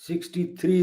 63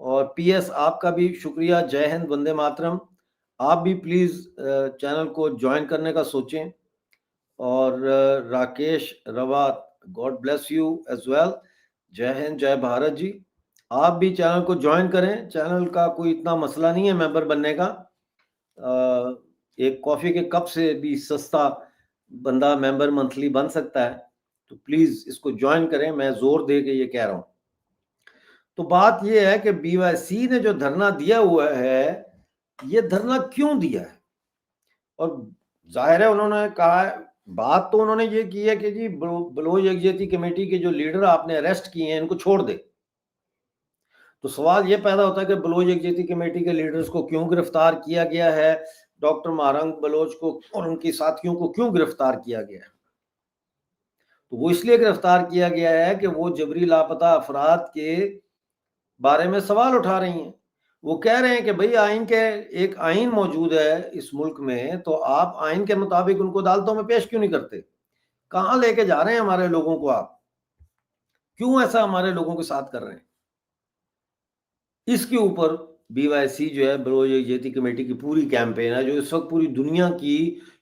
اور P S آپ کا بھی شکریہ. جے ہند، وندے ماترم. آپ بھی پلیز چینل کو جوائن کرنے کا سوچیں. اور Rakesh Rawa, God bless you as well. جے ہند، جے بھارت جی. آپ بھی چینل کو جوائن کریں. چینل کا کوئی اتنا مسئلہ نہیں ہے ممبر بننے کا. ایک کافی کے کپ سے بھی سستا بندہ ممبر منتھلی بن سکتا ہے. تو پلیز اس کو جوائن کریں، میں زور دے کے یہ کہہ رہا ہوں. تو بات یہ ہے کہ بی وائی سی نے جو دھرنا دیا ہوا ہے، یہ دھرنا کیوں دیا ہے؟ اور ظاہر ہے انہوں نے کہا ہے، بات تو انہوں نے یہ کی ہے کہ جی بلوچ یکجہتی کمیٹی کے جو لیڈر آپ نے اریسٹ کیے ہیں ان کو چھوڑ دے. تو سوال یہ پیدا ہوتا ہے کہ بلوچ یکجہتی کمیٹی کے لیڈرز کو کیوں گرفتار کیا گیا ہے، ڈاکٹر مہارنگ بلوچ کو اور ان کی ساتھیوں کو کیوں گرفتار کیا گیا ہے؟ تو وہ اس لیے گرفتار کیا گیا ہے کہ وہ جبری لاپتہ افراد کے بارے میں سوال اٹھا رہی ہیں. وہ کہہ رہے ہیں کہ بھئی ایک آئین موجود ہے اس ملک میں، تو آپ آئین کے مطابق ان کو عدالتوں میں پیش کیوں نہیں کرتے؟ کہاں لے کے جا رہے ہیں ہمارے لوگوں کو؟ آپ کیوں ایسا ہمارے لوگوں کے ساتھ کر رہے ہیں؟ اس کے اوپر بی وائی سی جو ہے، بلوچ یکجہتی کمیٹی کی پوری کیمپین ہے، جو اس وقت پوری دنیا کی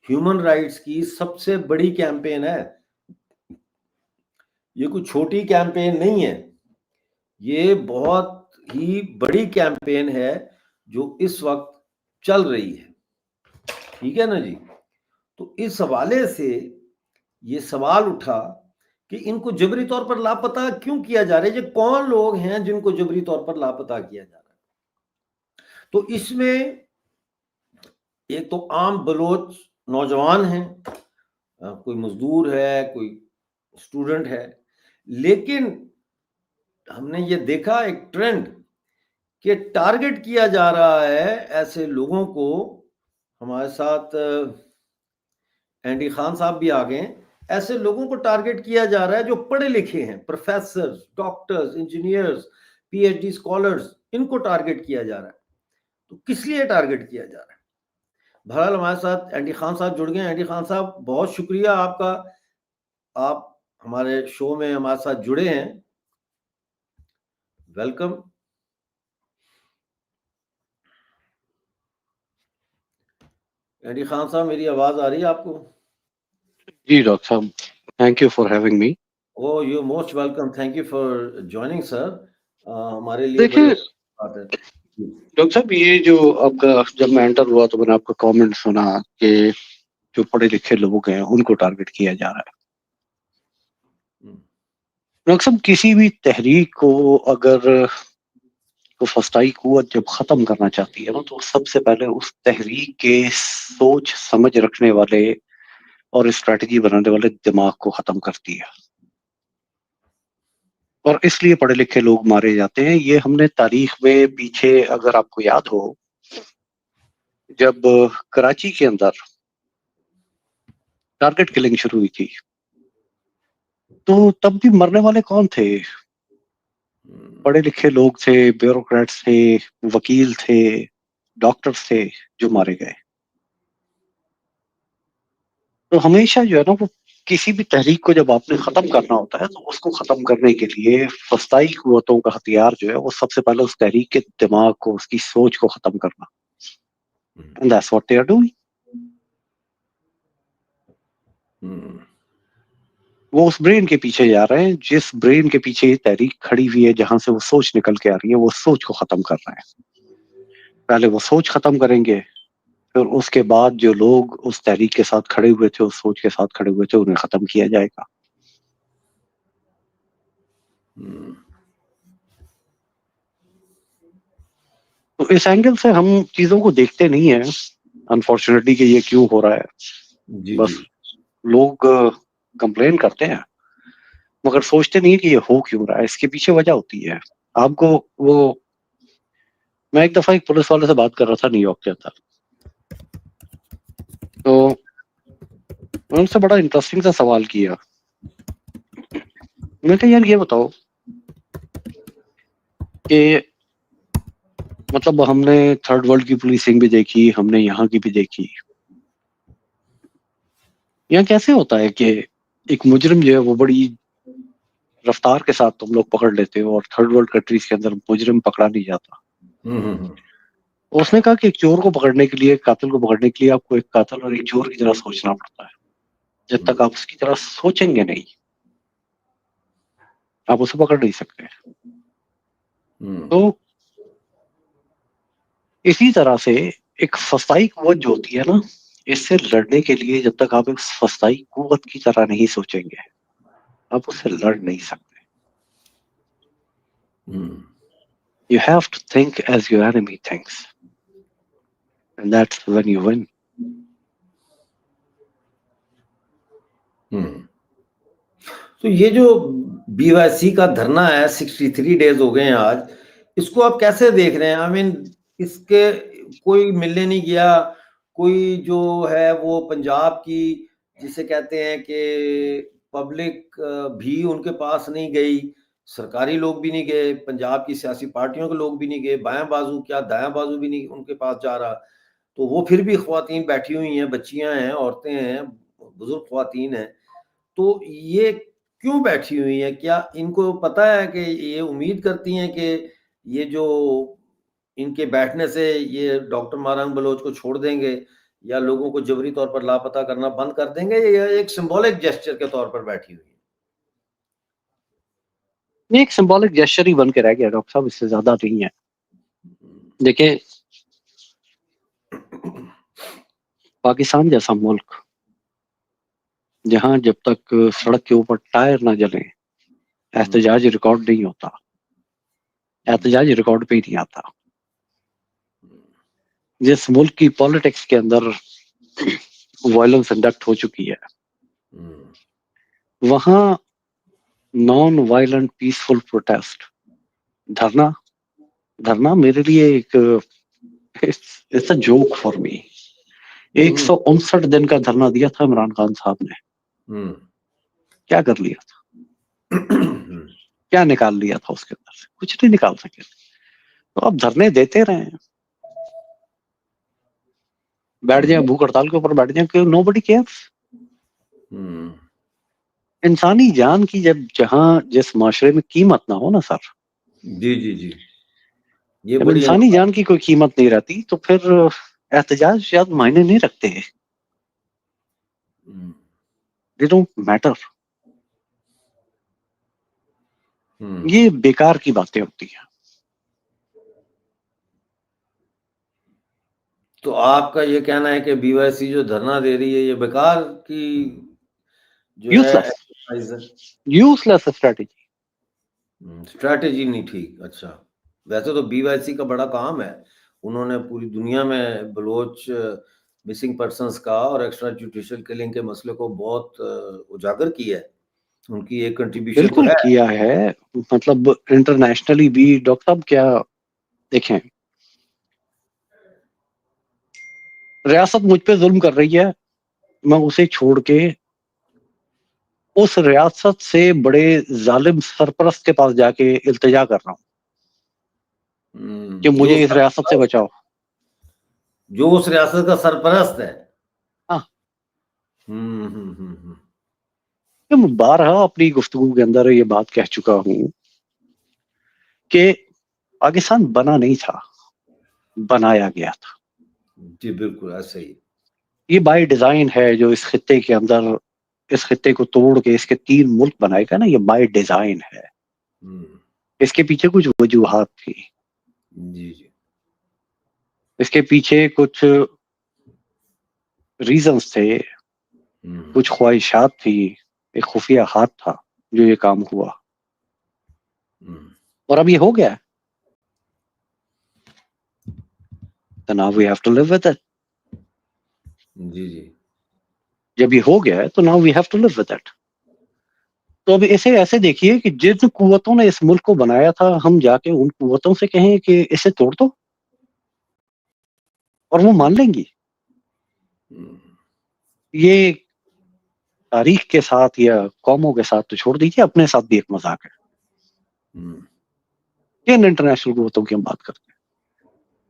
ہیومن رائٹس کی سب سے بڑی کیمپین ہے. یہ کوئی چھوٹی کیمپین نہیں ہے، یہ بہت ہی بڑی کیمپین ہے جو اس وقت چل رہی ہے. ٹھیک ہے نا جی؟ تو اس حوالے سے یہ سوال اٹھا کہ ان کو جبری طور پر لاپتہ کیوں کیا جا رہا ہے؟ یہ کون لوگ ہیں جن کو جبری طور پر لاپتہ کیا جا رہا ہے؟ تو اس میں ایک تو عام بلوچ نوجوان ہیں، کوئی مزدور ہے، کوئی اسٹوڈنٹ ہے. لیکن ہم نے یہ دیکھا ایک ٹرینڈ کہ ٹارگٹ کیا جا رہا ہے ایسے لوگوں کو. ہمارے ساتھ اینڈی خان صاحب بھی آ گئے ہیں. ایسے لوگوں کو ٹارگٹ کیا جا رہا ہے جو پڑھے لکھے ہیں، professors, doctors, engineers, P H D scholars, ان کو ٹارگٹ کیا جا رہا ہے. تو کس لیے ٹارگٹ کیا جا رہا ہے؟ بہرحال ہمارے ساتھ اینڈی خان صاحب جڑ گئے. اینڈی خان صاحب بہت شکریہ آپ کا، آپ ہمارے شو میں ہمارے ساتھ جڑے ہیں. ویلکم. اینڈی خان صاحب، میری آواز آ رہی ہے آپ کو؟ جی ڈاکٹر صاحب، thank you for having me. Oh you most welcome. Thank you for joining sir. ہمارے لیے دیکھیے بڑی بات ہے. ڈاکٹر صاحب، یہ جو آپ کا جب میں انٹر ہوا تو میں نے آپ کا کامنٹ سنا کہ جو پڑھے لکھے لوگ ہیں ان کو ٹارگٹ کیا جا رہا ہے. ڈاکٹر صاحب، کسی بھی تحریک کو اگر تو فسطائی قوت جب ختم کرنا چاہتی ہے نا، تو سب سے پہلے اس تحریک کے سوچ سمجھ رکھنے والے اور اسٹریٹجی بنانے والے دماغ کو ختم کرتی ہے. اور اس لیے پڑھے لکھے لوگ مارے جاتے ہیں. یہ ہم نے تاریخ میں پیچھے اگر آپ کو یاد ہو، جب کراچی کے اندر ٹارگٹ کلنگ شروع ہوئی تھی تو تب بھی مرنے والے کون تھے؟ پڑھے لکھے لوگ تھے، بیوروکریٹس تھے، وکیل تھے، ڈاکٹرز تھے جو مارے گئے. تو ہمیشہ جو ہے نا، وہ کسی بھی تحریک کو جب آپ نے ختم کرنا ہوتا ہے تو اس کو ختم کرنے کے لیے فسطائی قوتوں کا ہتھیار جو ہے وہ سب سے پہلے اس تحریک کے دماغ کو، اس کی سوچ کو ختم کرنا. And that's what they are doing. وہ اس برین کے پیچھے جا رہے ہیں جس برین کے پیچھے یہ تحریک کھڑی ہوئی ہے، جہاں سے وہ سوچ نکل کے آ رہی ہے، وہ سوچ کو ختم کر رہے ہیں. پہلے وہ سوچ ختم کریں گے، پھر اس کے بعد جو لوگ اس تحریک کے ساتھ کھڑے ہوئے تھے، اس سوچ کے ساتھ کھڑے ہوئے تھے، انہیں ختم کیا جائے گا. تو اس اینگل سے ہم چیزوں کو دیکھتے نہیں ہیں انفارچونیٹلی کہ یہ کیوں ہو رہا ہے. بس لوگ کمپلین کرتے ہیں مگر سوچتے نہیں کہ یہ ہو کیوں رہا ہے. اس کے پیچھے وجہ ہوتی ہے. آپ کو میں ایک دفعہ ایک پولیس والے سے بات کر رہا تھا نیو یارک کے اندر، تو میں ان سے بڑا انٹرسٹنگ سا سوال کیا. میں کہا یار یہ بتاؤ کہ مطلب ہم نے تھرڈ ورلڈ کی پولیسنگ بھی دیکھی، ہم نے یہاں کی بھی دیکھی، یہاں کیسے ہوتا ہے کہ ایک مجرم جو ہے وہ بڑی رفتار کے ساتھ تم لوگ پکڑ لیتے ہو اور تھرڈ ورلڈ کنٹریز کے اندر مجرم پکڑا نہیں جاتا. اس نے کہا کہ ایک چور کو پکڑنے کے لیے, ایک قاتل کو پکڑنے کے لیے آپ کو ایک قاتل اور ایک چور کی طرح سوچنا پڑتا ہے. جب تک آپ اس کی طرح سوچیں گے نہیں آپ اسے پکڑ نہیں سکتے. تو اسی طرح سے ایک فسطائی قوت جو ہوتی ہے نا, اس سے لڑنے کے لیے جب تک آپ ایک فسطائی قوت کی طرح نہیں سوچیں گے آپ اس سے لڑ نہیں سکتے. You have to think as your enemy thinks. And that's when you win. تو یہ جو بی وائی سی کا دھرنا ہے 63 days ہو گئے ہیں آج, اس کو آپ کیسے دیکھ رہے ہیں؟ آئی مین اس کے کوئی ملنے نہیں گیا, کوئی جو ہے وہ پنجاب کی جسے کہتے ہیں کہ پبلک بھی ان کے پاس نہیں گئی, سرکاری لوگ بھی نہیں گئے, پنجاب کی سیاسی پارٹیوں کے لوگ بھی نہیں گئے, بائیں بازو کیا دایاں بازو بھی نہیں ان کے پاس جا رہا. تو وہ پھر بھی خواتین بیٹھی ہوئی ہیں, بچیاں ہیں, عورتیں ہیں, بزرگ خواتین ہیں. تو یہ کیوں بیٹھی ہوئی ہیں؟ کیا ان کو پتا ہے کہ یہ امید کرتی ہیں کہ یہ جو ان کے بیٹھنے سے یہ ڈاکٹر مارنگ بلوچ کو چھوڑ دیں گے یا لوگوں کو جبری طور پر لاپتہ کرنا بند کر دیں گے, یا ایک سمبولک جیسچر کے طور پر بیٹھی ہوئی ہیں؟ یہ ایک سمبولک جیسچر ہی بن کے رہ گیا ڈاکٹر صاحب, اس سے زیادہ نہیں ہے. دیکھیں پاکستان جیسا ملک جہاں جب تک سڑک کے اوپر ٹائر نہ جلیں احتجاج ریکارڈ نہیں ہوتا, احتجاج ریکارڈ پہ ہی نہیں آتا. جس ملک کی پالیٹکس کے اندر وائلنس انڈکٹ ہو چکی ہے وہاں نان وائلنٹ پیسفل پروٹیسٹ, دھرنا میرے لیے ایک جوک فار می. 159 دن کا دھرنا دیا تھا عمران خان صاحب نے, کیا کر لیا تھا؟ کیا نکال لیا تھا اس کے اندر سے؟ کچھ نہیں نکال سکے. تو آپ دھرنے دیتے رہیں, بیٹھ جائیں بھوک ہڑتال کے اوپر بیٹھ جائیں کہ نو بڈی کیئرس. انسانی جان کی جہاں جس معاشرے میں قیمت نہ ہو نا سر, جی جی جی, یہ جب بڑی انسانی جان کی کوئی قیمت نہیں رہتی تو پھر احتجاج شاید معنی نہیں رکھتے ہیں. They don't matter. یہ بیکار کی باتیں ہوتی ہیں. تو آپ کا یہ کہنا ہے کہ بی وائی سی جو دھرنا دے رہی ہے یہ بیکار کی جو ہے یوزلیس اسٹریٹجی, اسٹریٹجی نہیں ٹھیک. اچھا, ویسے تو بی وائی سی کا بڑا کام ہے, انہوں نے پوری دنیا میں بلوچ مسنگ پرسنز کا اور ایکسٹرا جوڈیشل کلنگ کے مسئلے کو بہت اجاگر کیا ہے. ان کی ایک کنٹریبیوشن بالکل کیا ہے, مطلب انٹرنیشنلی بھی. ڈاکٹر صاحب کیا دیکھیں, ریاست مجھ پہ ظلم کر رہی ہے, میں اسے چھوڑ کے اس ریاست سے بڑے ظالم سرپرست کے پاس جا کے التجا کر رہا ہوں کہ مجھے اس ریاست سے بچاؤ, جو اس ریاست کا سرپرست ہے. ہاں, میں بارہا اپنی گفتگو کے اندر یہ بات کہہ چکا ہوں کہ پاکستان بنا نہیں تھا, بنایا گیا تھا. جی بالکل ایسا ہی. یہ بائی ڈیزائن ہے جو اس خطے کے اندر, اس خطے کو توڑ کے اس کے 3 ملک بنائے گا نا, یہ بائی ڈیزائن ہے. اس کے پیچھے کچھ وجوہات تھی, جی جی, اس کے پیچھے کچھ ریزنز تھے, کچھ خواہشات تھی, ایک خفیہ ہاتھ تھا جو یہ کام ہوا, اور اب یہ ہو گیا. So now we have to live with it. جی جی, جب یہ ہو گیا ہے تو now we have to live with it. تو اب اسے ایسے دیکھیے کہ جن قوتوں نے اس ملک کو بنایا تھا ہم جا کے ان قوتوں سے کہیں کہ اسے توڑ دو, اور وہ مان لیں گی. یہ تاریخ کے ساتھ یا قوموں کے ساتھ تو چھوڑ دیجیے, اپنے ساتھ بھی ایک مذاق ہے. یہ انٹرنیشنل قوتوں کی ہم بات کرتے ہیں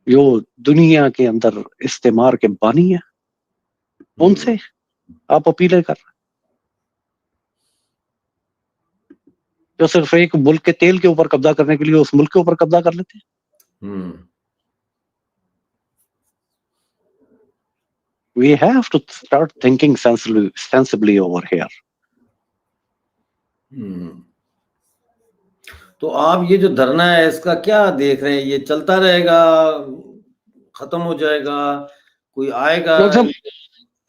جو دنیا کے اندر استعمار کے بانی ہیں, ان سے آپ اپیلیں کر رہے ہیں. جو صرف ایک ملک کے تیل کے اوپر قبضہ کرنے کے لیے اس ملک کے اوپر قبضہ کر لیتے ہیں. We have to start thinking sensibly over here. تو آپ یہ جو دھرنا ہے اس کا کیا دیکھ رہے ہیں؟ یہ چلتا رہے گا، ختم ہو جائے گا، کوئی آئے گا؟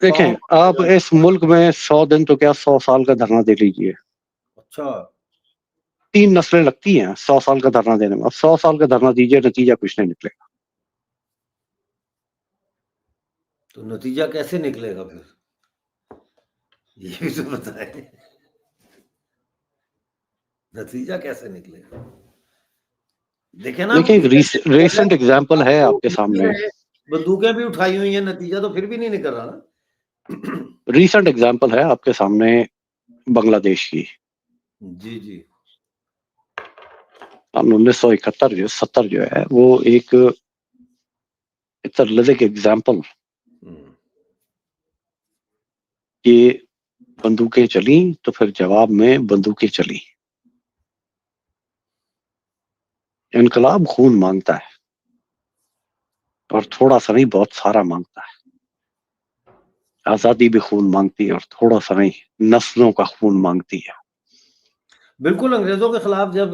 دیکھیں آپ اس ملک میں 100 دن تو کیا 100 سال کا دھرنا دے لیجیے. اچھا 3 نسلیں لگتی ہیں 100 سال کا دھرنا دینے میں. اب 100 سال کا دھرنا دیجیے، نتیجہ کچھ نہیں نکلے گا. تو نتیجہ کیسے نکلے گا پھر؟ یہ بھی تو بتائیں، نتیجہ کیسے نکلے گا؟ دیکھیں نا، دیکھیں ریسنٹ ایگزامپل ہے آپ کے سامنے، بندوقیں بھی اٹھائی ہوئی ہیں، نتیجہ تو پھر بھی نہیں نکل رہا نا. ریسنٹ ایگزامپل ہے آپ کے سامنے بنگلہ دیش کی. جی 1971 70 جو ہے وہ ایک لذک ایگزامپل کہ بندوقیں چلی تو پھر جواب میں بندوقیں چلی. انقلاب خون مانگتا ہے، اور تھوڑا سا نہیں بہت سارا مانگتا ہے. آزادی بھی خون مانگتی ہے، اور تھوڑا سا نہیں نسلوں کا خون مانگتی ہے. بالکل. انگریزوں کے خلاف جب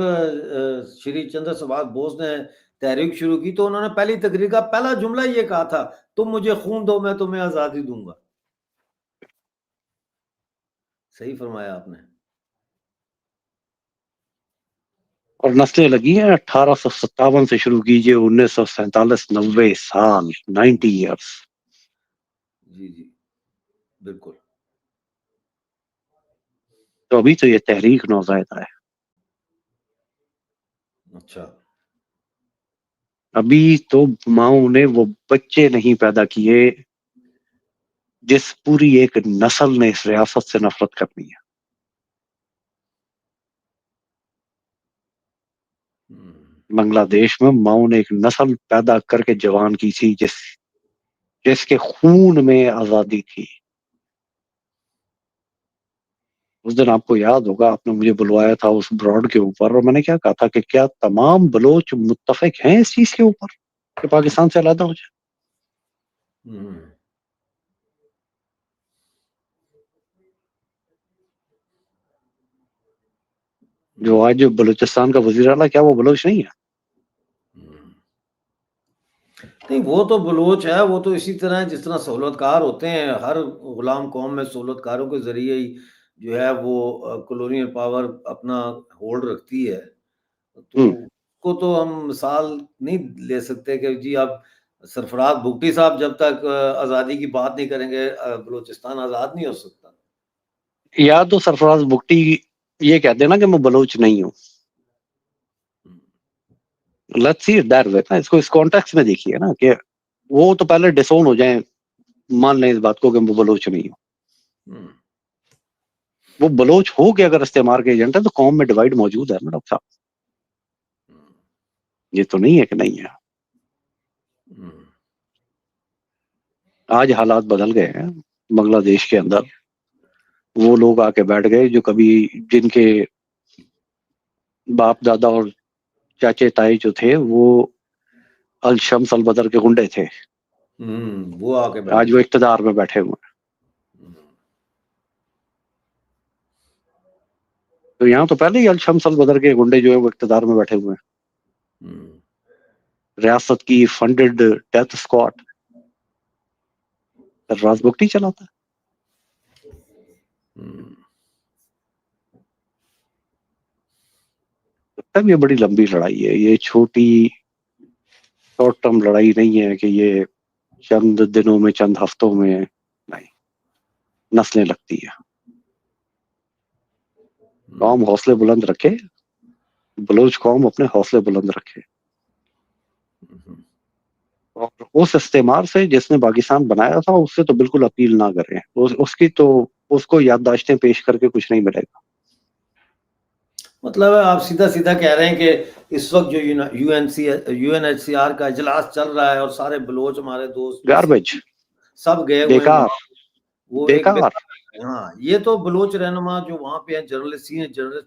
شری چندر سبھاش بوس نے تحریک شروع کی تو انہوں نے پہلی تقریر کا پہلا جملہ یہ کہا تھا، تم مجھے خون دو میں تمہیں آزادی دوں گا. صحیح فرمایا آپ نے. اور نسلیں لگی ہیں 1857 سے شروع کیجئے 1947 90 سال 90 ایئرس. جی بالکل. تو ابھی تو یہ تحریک نوزائیدہ ہے. اچھا ابھی تو ماؤں نے وہ بچے نہیں پیدا کیے جس پوری ایک نسل نے اس ریاست سے نفرت کرنی ہے. بنگلہ دیش میں ماؤں نے ایک نسل پیدا کر کے جوان کی تھی جس کے خون میں آزادی تھی. اس دن آپ کو یاد ہوگا آپ نے مجھے بلوایا تھا اس براڈ کے اوپر، اور میں نے کیا کہا تھا کہ کیا تمام بلوچ متفق ہیں اس چیز کے اوپر کہ پاکستان سے علیحدہ ہو جائے. جو آج بلوچستان کا وزیر اعلیٰ کیا وہ بلوچ نہیں ہے؟ نہیں، وہ تو بلوچ ہے. وہ تو اسی طرح جس طرح سہولت کار ہوتے ہیں، ہر غلام قوم میں سہولت کاروں کے ذریعے ہی جو ہے وہ کولونیل پاور اپنا ہولڈ رکھتی ہے. تو کو تو ہم مثال نہیں لے سکتے کہ جی اب سرفراز بھگٹی صاحب جب تک آزادی کی بات نہیں کریں گے بلوچستان آزاد نہیں ہو سکتا. یا تو سرفراز بھگٹی یہ کہتے ہیں نا کہ میں بلوچ نہیں ہوں. Let's see that way. اس کو اس کانٹیکسٹ میں دیکھیے نا کہ وہ تو پہلے ڈسون ہو جائیں، مان لیں اس بات کو کہ میں بلوچ نہیں ہوں. وہ بلوچ ہو کے اگر استعمار کے ایجنٹ ہے تو قوم میں ڈیوائڈ موجود ہے نا ڈاکٹر صاحب. یہ تو نہیں ہے کہ نہیں ہے. آج حالات بدل گئے ہیں بنگلہ دیش کے اندر. وہ لوگ آ کے بیٹھ گئے جو کبھی جن کے باپ دادا اور چاچے تائی جو تھے وہ الشمس البدر کے گنڈے تھے، وہ آ کے آج وہ اقتدار میں بیٹھے ہوئے ہیں. تو یہاں تو پہلے ہی الشمس البدر کے گنڈے جو ہے وہ اقتدار میں بیٹھے ہوئے ہیں. ریاست کی فنڈڈ ڈیتھ اسکواڈ سرفراز بھگٹی چلاتا ہے. تب یہ بڑی لمبی لڑائی ہے، یہ چھوٹی شارٹ ٹرم لڑائی نہیں ہے کہ یہ چند دنوں میں چند ہفتوں میں نہیں، نسلیں لگتی ہے. قوم حوصلے بلند رکھے، بلوچ قوم اپنے حوصلے بلند رکھے، اور اس استعمار سے جس نے پاکستان بنایا تھا اس سے تو بالکل اپیل نہ کریں. اس کی تو اس کو یادداشتیں پیش کر کے کچھ نہیں ملے گا. مطلب آپ سیدھا کہہ رہے ہیں کہ اس وقت جو U N H C R کا اجلاس چل رہا ہے اور سارے بلوچ ہمارے دوست گاربیج، سب گئے ہوئے بیکار ہیں، وہ ایک بیکار. ہاں، یہ تو بلوچ رہنما جو وہاں پہ ہیں، جرنلسٹ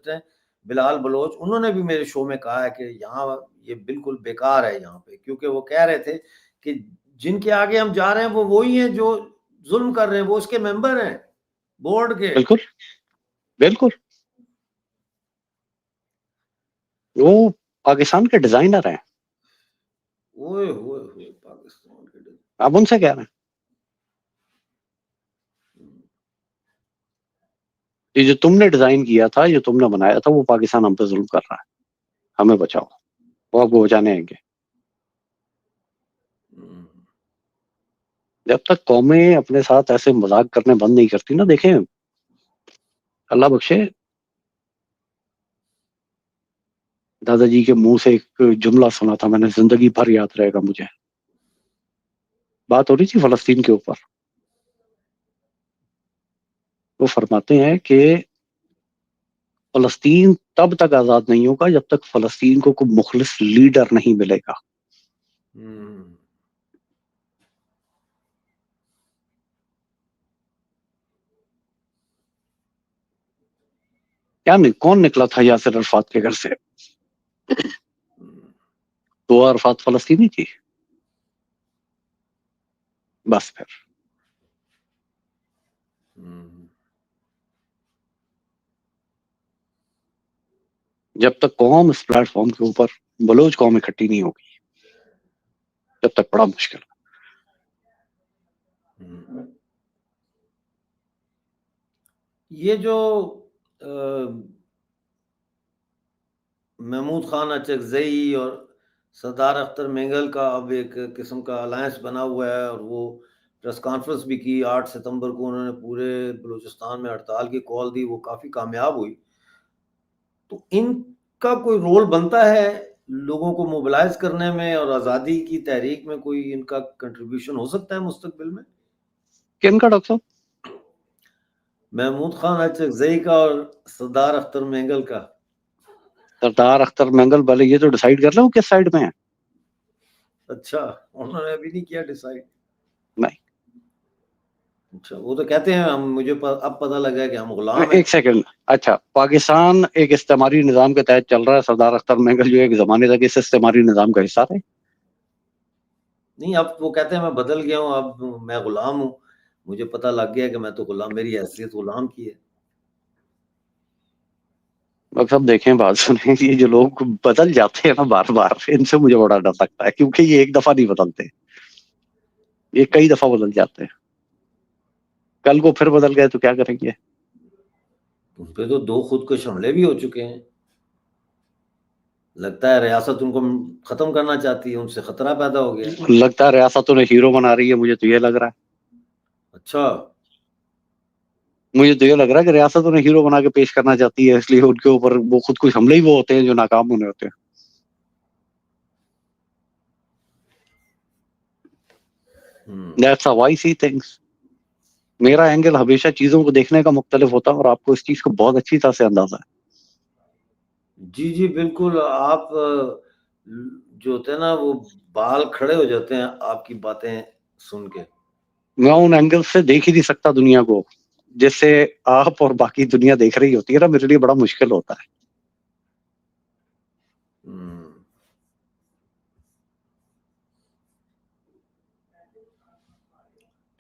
ہیں، بلال بلوچ، انہوں نے بھی میرے شو میں کہا ہے کہ یہاں یہ بالکل بیکار ہے یہاں پہ، کیونکہ وہ کہہ رہے تھے کہ جن کے آگے ہم جا رہے ہیں وہ وہی ہیں جو ظلم کر رہے ہیں، وہ اس کے ممبر ہیں بورڈ کے. بالکل بالکل، وہ پاکستان کے ڈیزائنر ہیں. اوئے ہوئے ہوئے پاکستان کے آپ ان سے کہہ رہے ہیں یہ جو تم نے ڈیزائن کیا تھا، جو تم نے بنایا تھا، وہ پاکستان ہم پہ ظلم کر رہا ہے، ہمیں بچاؤ. وہ آپ کو بچانے آئیں گے. جب تک قومیں اپنے ساتھ ایسے مذاق کرنے بند نہیں کرتی نا، دیکھیں اللہ بخشے، دادا جی کے منہ سے ایک جملہ سنا تھا میں نے، زندگی بھر یاد رہے گا مجھے. بات ہو رہی تھی فلسطین کے اوپر. وہ فرماتے ہیں کہ فلسطین تب تک آزاد نہیں ہوگا جب تک فلسطین کو کوئی مخلص لیڈر نہیں ملے گا. یعنی کون نکلا تھا یاسر عرفات کے گھر سے؟ تو عرفات فلسطینی تھی. بس پھر جب تک قوم اس پلیٹ فارم کے اوپر بلوچ قوم اکٹھی نہیں ہوگی، جب تک بڑا مشکل. یہ جو محمود خان اچکزئی اور سردار اختر مینگل کا اب ایک قسم کا الائنس بنا ہوا ہے، اور وہ پریس کانفرنس بھی کی 8 ستمبر کو، انہوں نے پورے بلوچستان میں ہڑتال کی کال دی، وہ کافی کامیاب ہوئی. تو ان کا کوئی رول بنتا ہے لوگوں کو موبلائز کرنے میں اور آزادی کی تحریک میں؟ کوئی ان کا کنٹریبیوشن ہو سکتا ہے مستقبل میں؟ کن کا ڈاکٹر صاحب؟ محمود خان اچکزئی کا اور سردار اختر مینگل کا. سردار اختر مینگل والے یہ تو ڈیسائیڈ کر رہے ہو کس سائڈ میں ہیں. اچھا، انہوں نے ابھی نہیں کیا ڈیسائیڈ؟ نہیں. اچھا، وہ تو کہتے ہیں ہم، مجھے اب پتہ لگا کہ ہم غلام ہیں. ایک سیکنڈ، اچھا پاکستان ایک استعماری نظام کے تحت چل رہا ہے، سردار اختر مینگل جو ایک زمانے تک اس استعماری نظام کا حصہ تھے. نہیں، اب وہ کہتے ہیں میں بدل گیا ہوں، اب میں غلام ہوں، مجھے پتہ لگ گیا کہ میں تو غلام، میری حیثیت غلام کی ہے. سب دیکھیں، بات سنیں، یہ جو لوگ بدل جاتے ہیں نا بار بار، ان سے مجھے بڑا ڈر لگتا ہے، کیونکہ یہ ایک دفعہ نہیں بدلتے، یہ کئی دفعہ بدل جاتے ہیں. کل کو پھر بدل گئے تو کیا کریں گے؟ ان پہ تو 2 خودکش حملے بھی ہو چکے ہیں. لگتا ہے ریاست ان کو ختم کرنا چاہتی ہے، ان سے خطرہ پیدا ہو گیا. لگتا ہے ریاست انہیں ہیرو بنا رہی ہے، مجھے تو یہ لگ رہا ہے. اچھا، مجھے تو یہ لگ رہا ہے کہ ریاست انہیں ہیرو بنا کے پیش کرنا چاہتی ہے، اس لیے ان کے اوپر وہ خود کچھ حملے ہی وہ ہوتے ہیں جو ناکام ہونے ہوتے ہیں. That's how I see things. میرا اینگل ہمیشہ چیزوں کو دیکھنے کا مختلف ہوتا ہے، اور آپ کو اس چیز کو بہت اچھی طرح سے اندازہ ہے. جی جی بالکل. آپ جو ہوتے ہیں نا وہ بال کھڑے ہو جاتے ہیں آپ کی باتیں سن کے. میں ان اینگل سے دیکھ ہی نہیں سکتا دنیا کو جس سے آپ اور باقی دنیا دیکھ رہی ہوتی ہے نا، میرے لیے بڑا مشکل ہوتا ہے.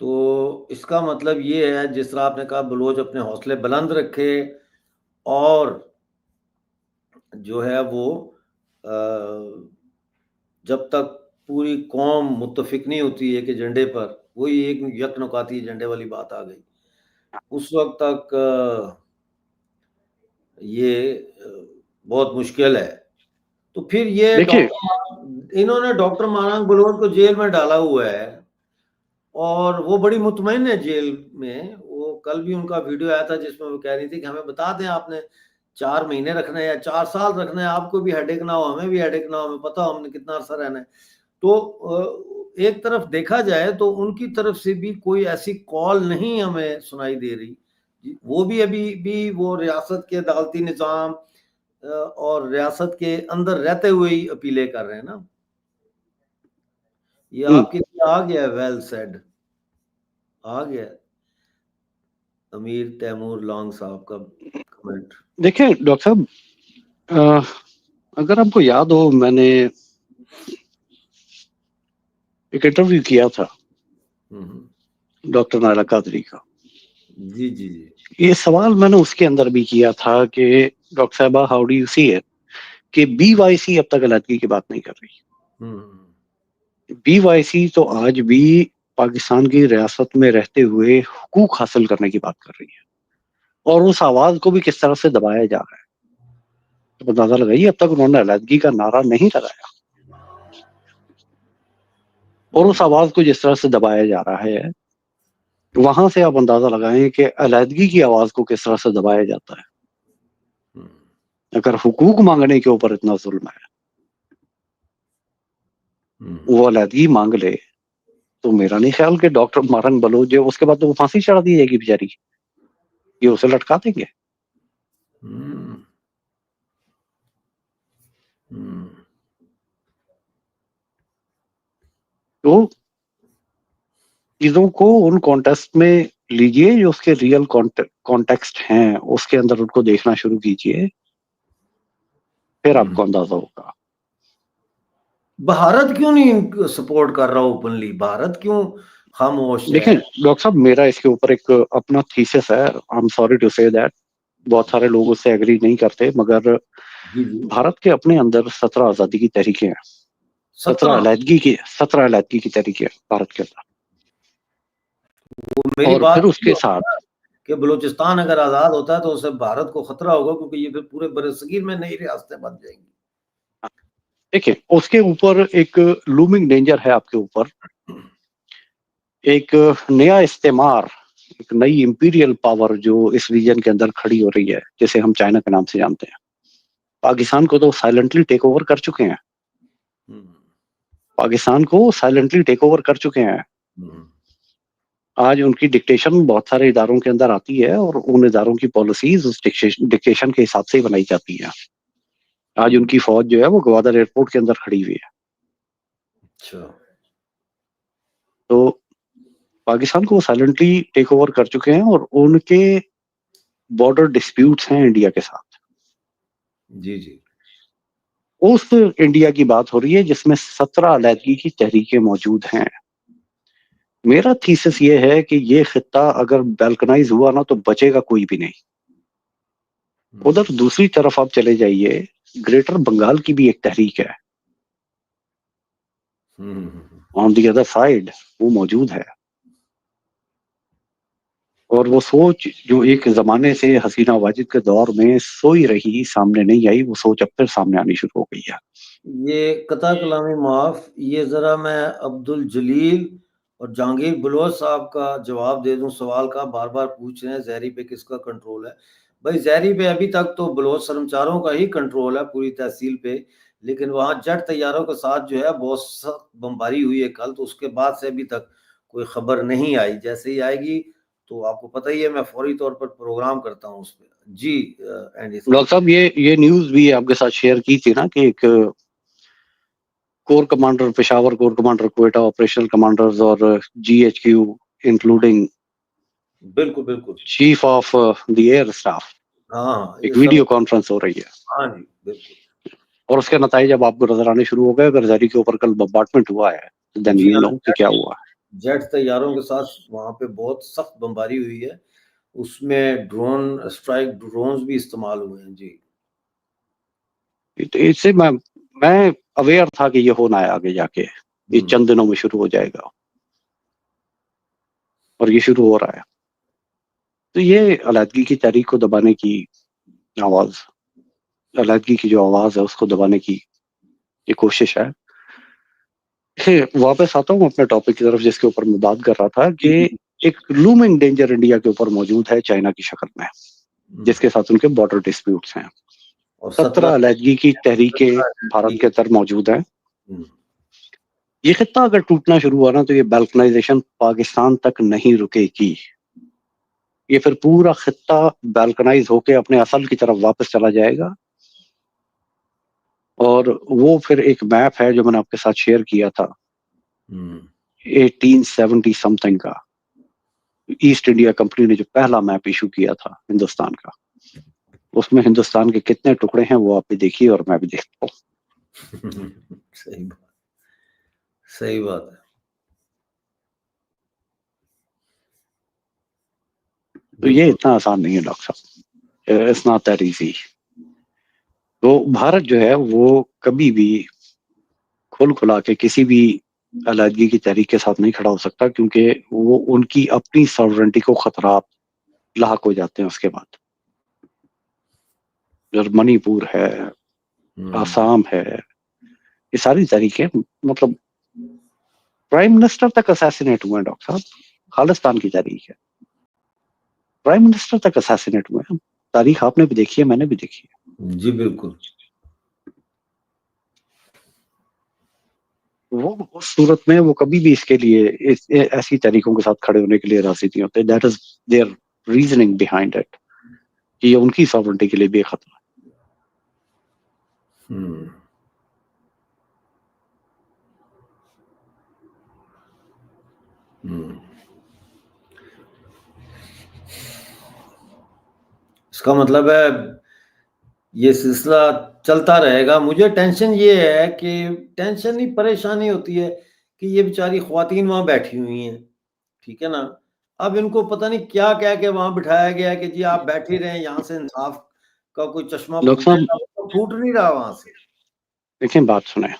تو اس کا مطلب یہ ہے، جس طرح آپ نے کہا بلوچ اپنے حوصلے بلند رکھے، اور جو ہے وہ جب تک پوری قوم متفق نہیں ہوتی ایک ایجنڈے پر، وہی ایک یک نکاتی ایجنڈے والی بات آ گئی، اس وقت تک یہ بہت مشکل ہے. تو پھر یہ دیکھیے، انہوں نے ڈاکٹر ماننگ بلوچ کو جیل میں ڈالا ہوا ہے، اور وہ بڑی مطمئن ہے جیل میں. وہ کل بھی ان کا ویڈیو آیا تھا جس میں وہ کہہ رہی تھی کہ ہمیں بتا دیں آپ نے 4 مہینے رکھنا ہے یا 4 سال رکھنا ہے، آپ کو بھی ہیڈ ایک نہ ہو، ہمیں بھی ہیڈ ایک نہ ہو، ہمیں پتا ہو ہم نے کتنا عرصہ رہنا ہے. تو ایک طرف دیکھا جائے تو ان کی طرف سے بھی کوئی ایسی کال نہیں ہمیں سنائی دے رہی. وہ بھی ابھی بھی وہ ریاست کے عدالتی نظام اور ریاست کے اندر رہتے ہوئے ہی اپیلیں کر رہے ہیں نا. یہ آپ کے لیے آ گیا، ویل سیڈ آ گیا امیر تیمور لانگ صاحب کا کمنٹ. دیکھیں ڈاکٹر صاحب، اگر آپ کو یاد ہو میں نے ایک انٹرویو کیا تھا ڈاکٹر نائلہ قادری کا. جی جی جی. یہ سوال میں نے اس کے اندر بھی کیا تھا کہ ڈاکٹر صاحبہ how do you see it کہ بی وائی سی اب تک علیحدگی کی بات نہیں کر رہی. بی وائی سی تو آج بھی پاکستان کی ریاست میں رہتے ہوئے حقوق حاصل کرنے کی بات کر رہی ہے اور اس آواز کو بھی کس طرح سے دبایا جا رہا ہے. تو اندازہ لگائیے اب تک انہوں نے علیحدگی کا نعرہ نہیں لگایا اور اس آواز کو جس طرح سے دبایا جا رہا ہے وہاں سے آپ اندازہ لگائیں کہ علیحدگی کی آواز کو کس طرح سے دبایا جاتا ہے. اگر حقوق مانگنے کے اوپر اتنا ظلم ہے وہ علیحدگی مانگ لے تو میرا نہیں خیال کہ ڈاکٹر مارنگ بلوچ جو اس کے بعد تو وہ پھانسی چڑھا دی جائے گی بیچاری, یہ اسے لٹکا دیں گے. تو چیزوں کو ان کانٹیکسٹ میں لیجئے جو اس کے ریئل کانٹیکسٹ ہیں, اس کے اندر ان کو دیکھنا شروع کیجئے, پھر آپ کو اندازہ ہوگا. بھارت کیوں نہیں سپورٹ کر رہا اوپنلی؟ بھارت کیوں خاموش ہے؟ دیکھیں ڈاکٹر صاحب میرا اس کے اوپر ایک اپنا تھیسس ہے, آئی ایم سوری ٹو سے دیٹ, بہت سارے لوگ اس سے ایگری نہیں کرتے, مگر بھارت کے اپنے اندر 17 آزادی کی تحریکیں ہیں, 17 علیحدگی کی تحریکیں بھارت کے اندر. میری اور بات پھر اس کے ساتھ کہ بلوچستان اگر آزاد ہوتا ہے تو اسے بھارت کو خطرہ ہوگا کیونکہ یہ پھر پورے برصغیر میں نئی ریاستیں بن جائیں گی. دیکھیں اس کے اوپر ایک لومنگ ڈینجر ہے آپ کے اوپر, ایک نیا استعمار, ایک نئی امپیریل پاور جو اس ریجن کے اندر کھڑی ہو رہی ہے, جسے ہم چائنا کے نام سے جانتے ہیں. پاکستان کو تو سائلنٹلی ٹیک اوور کر چکے ہیں, پاکستان کو سائلنٹلی ٹیک اوور کر چکے ہیں. آج ان کی ڈکٹیشن بہت سارے اداروں کے اندر آتی ہے اور ان اداروں کی پالیسیز اس ڈکٹیشن کے حساب سے ہی بنائی جاتی ہیں. آج ان کی فوج جو ہے وہ گوادر ایئرپورٹ کے اندر کھڑی ہوئی ہے. اچھا, تو پاکستان کو وہ سائلنٹلی ٹیک اوور کر چکے ہیں اور ان کے بارڈر ڈسپیوٹس ہیں انڈیا کے ساتھ. جی جی, اس انڈیا کی بات ہو رہی ہے جس میں 17 علیحدگی کی تحریکیں موجود ہیں. میرا تھیسس یہ ہے کہ یہ خطہ اگر بیلکنائز ہوا نا تو بچے گا کوئی بھی نہیں. ادھر دوسری طرف آپ چلے جائیے, گریٹر بنگال کی بھی ایک تحریک ہے, آن دی ادر سائڈ وہ موجود ہے. اور وہ سوچ جو ایک زمانے سے حسینہ واجد کے دور میں سوئی رہی, سامنے نہیں آئی, وہ سوچ اب پھر سامنے آنی شروع ہو گئی ہے. یہ قطع کلامی معاف, یہ ذرا میں عبدالجلیل اور جہانگیر بلوچ صاحب کا جواب دے دوں سوال کا. بار بار پوچھ رہے ہیں زہری پہ کس کا کنٹرول ہے. بھائی زہری پہ ابھی تک تو بلوچ سرمچاروں کا ہی کنٹرول ہے پوری تحصیل پہ, لیکن وہاں جٹ طیاروں کے ساتھ جو ہے بہت سخت بمباری ہوئی ہے کل, تو اس کے بعد سے ابھی تک کوئی خبر نہیں آئی. جیسے ہی آئے گی تو آپ کو پتہ ہی ہے میں فوری طور پر پروگرام کرتا ہوں اس پہ. جی اینڈی ڈاکٹر صاحب یہ نیوز بھی آپ کے ساتھ شیئر کی تھی نا کہ ایک corps commander Peshawar, corps commander Quetta, operational commanders اور جی ایچ کیو انکلوڈنگ بالکل بالکل chief of the air staff, ہاں ایک ویڈیو کانفرنس ہو رہی ہے. ہاں جی بالکل. اور اس کے نتائج اب آپ کو نظر آنے شروع ہو گئے. اگر زہری کے اوپر کل بمبارڈمنٹ ہوا ہے دین جی یو ہاں, نو کہ کیا ہوا. جیٹ طیاروں کے ساتھ وہاں پہ بہت سخت بمباری ہوئی ہے, اس میں ڈرون اسٹرائک ڈرونز بھی استعمال ہوئے ہیں. جی اس سے میں اویئر تھا کہ یہ ہونا ہے آگے جا کے, یہ چند دنوں میں شروع ہو جائے گا اور یہ شروع ہو رہا ہے. تو یہ علیحدگی کی تحریک کو دبانے کی آواز, علیحدگی کی جو آواز ہے اس کو دبانے کی یہ کوشش ہے. واپس آتا ہوں اپنے ٹاپک کی طرف جس کے اوپر میں بات کر رہا تھا کہ ایک لومنگ ڈینجر انڈیا کے اوپر موجود ہے چائنا کی شکل میں, جس کے ساتھ ان کے بارڈر ڈسپیوٹس ہیں. 17 علیحدگی کی تحریکیں بھارت کے اندر موجود ہیں. یہ خطہ اگر ٹوٹنا شروع ہوا نا تو یہ بیلکنائزیشن پاکستان تک نہیں رکے گی. یہ پھر پورا خطہ بیلکنائز ہو کے اپنے اصل کی طرف واپس چلا جائے گا. اور وہ پھر ایک میپ ہے جو میں نے آپ کے ساتھ شیئر کیا تھا 1870 سم تھنگ کا, ایسٹ انڈیا کمپنی نے جو پہلا میپ ایشو کیا تھا ہندوستان کا, اس میں ہندوستان کے کتنے ٹکڑے ہیں وہ آپ بھی دیکھیے اور میں بھی دیکھتا ہوں. صحیح بات ہے. تو یہ اتنا آسان نہیں ہے ڈاکٹر صاحب. It's not that easy. تو بھارت جو ہے وہ کبھی بھی کھل کھلا کے کسی بھی علیحدگی کی تحریک کے ساتھ نہیں کھڑا ہو سکتا، کیونکہ وہ ان کی اپنی ساورنٹی کو خطرات لاحق ہو جاتے ہیں اس کے بعد. منی پور ہے، آسام ہے، یہ ساری تحریکیں مطلب پرائم منسٹر تک اساسینیٹ ہوئے ہیں ڈاکٹر صاحب. خالصتان کی تحریک ہے، پرائم منسٹر تک اساسینیٹ ہوئے ہیں. تاریخ آپ نے بھی دیکھی ہے، میں نے بھی دیکھی ہے. جی بالکل. وہ اس صورت میں وہ کبھی بھی اس کے لیے ایسی طریقوں کے ساتھ کھڑے ہونے کے لیے راضی نہیں ہوتے. That is there reasoning behind it, کہ یہ ان کی ساورنٹی کے لیے بھی خطرہ ہے. اس کا مطلب ہے یہ سلسلہ چلتا رہے گا. مجھے ٹینشن یہ ہے کہ ٹینشن نہیں، پریشانی ہوتی ہے کہ یہ بیچاری خواتین وہاں بیٹھی ہوئی ہیں، ٹھیک ہے نا. اب ان کو پتہ نہیں کیا کہہ کے وہاں بٹھایا گیا ہے کہ جی آپ بیٹھے رہیں، یہاں سے انصاف کا کوئی چشمہ ڈاکٹر پھوٹے صاحب گا، وہ تو پھوٹ نہیں رہا وہاں سے. دیکھیں، بات سنیں.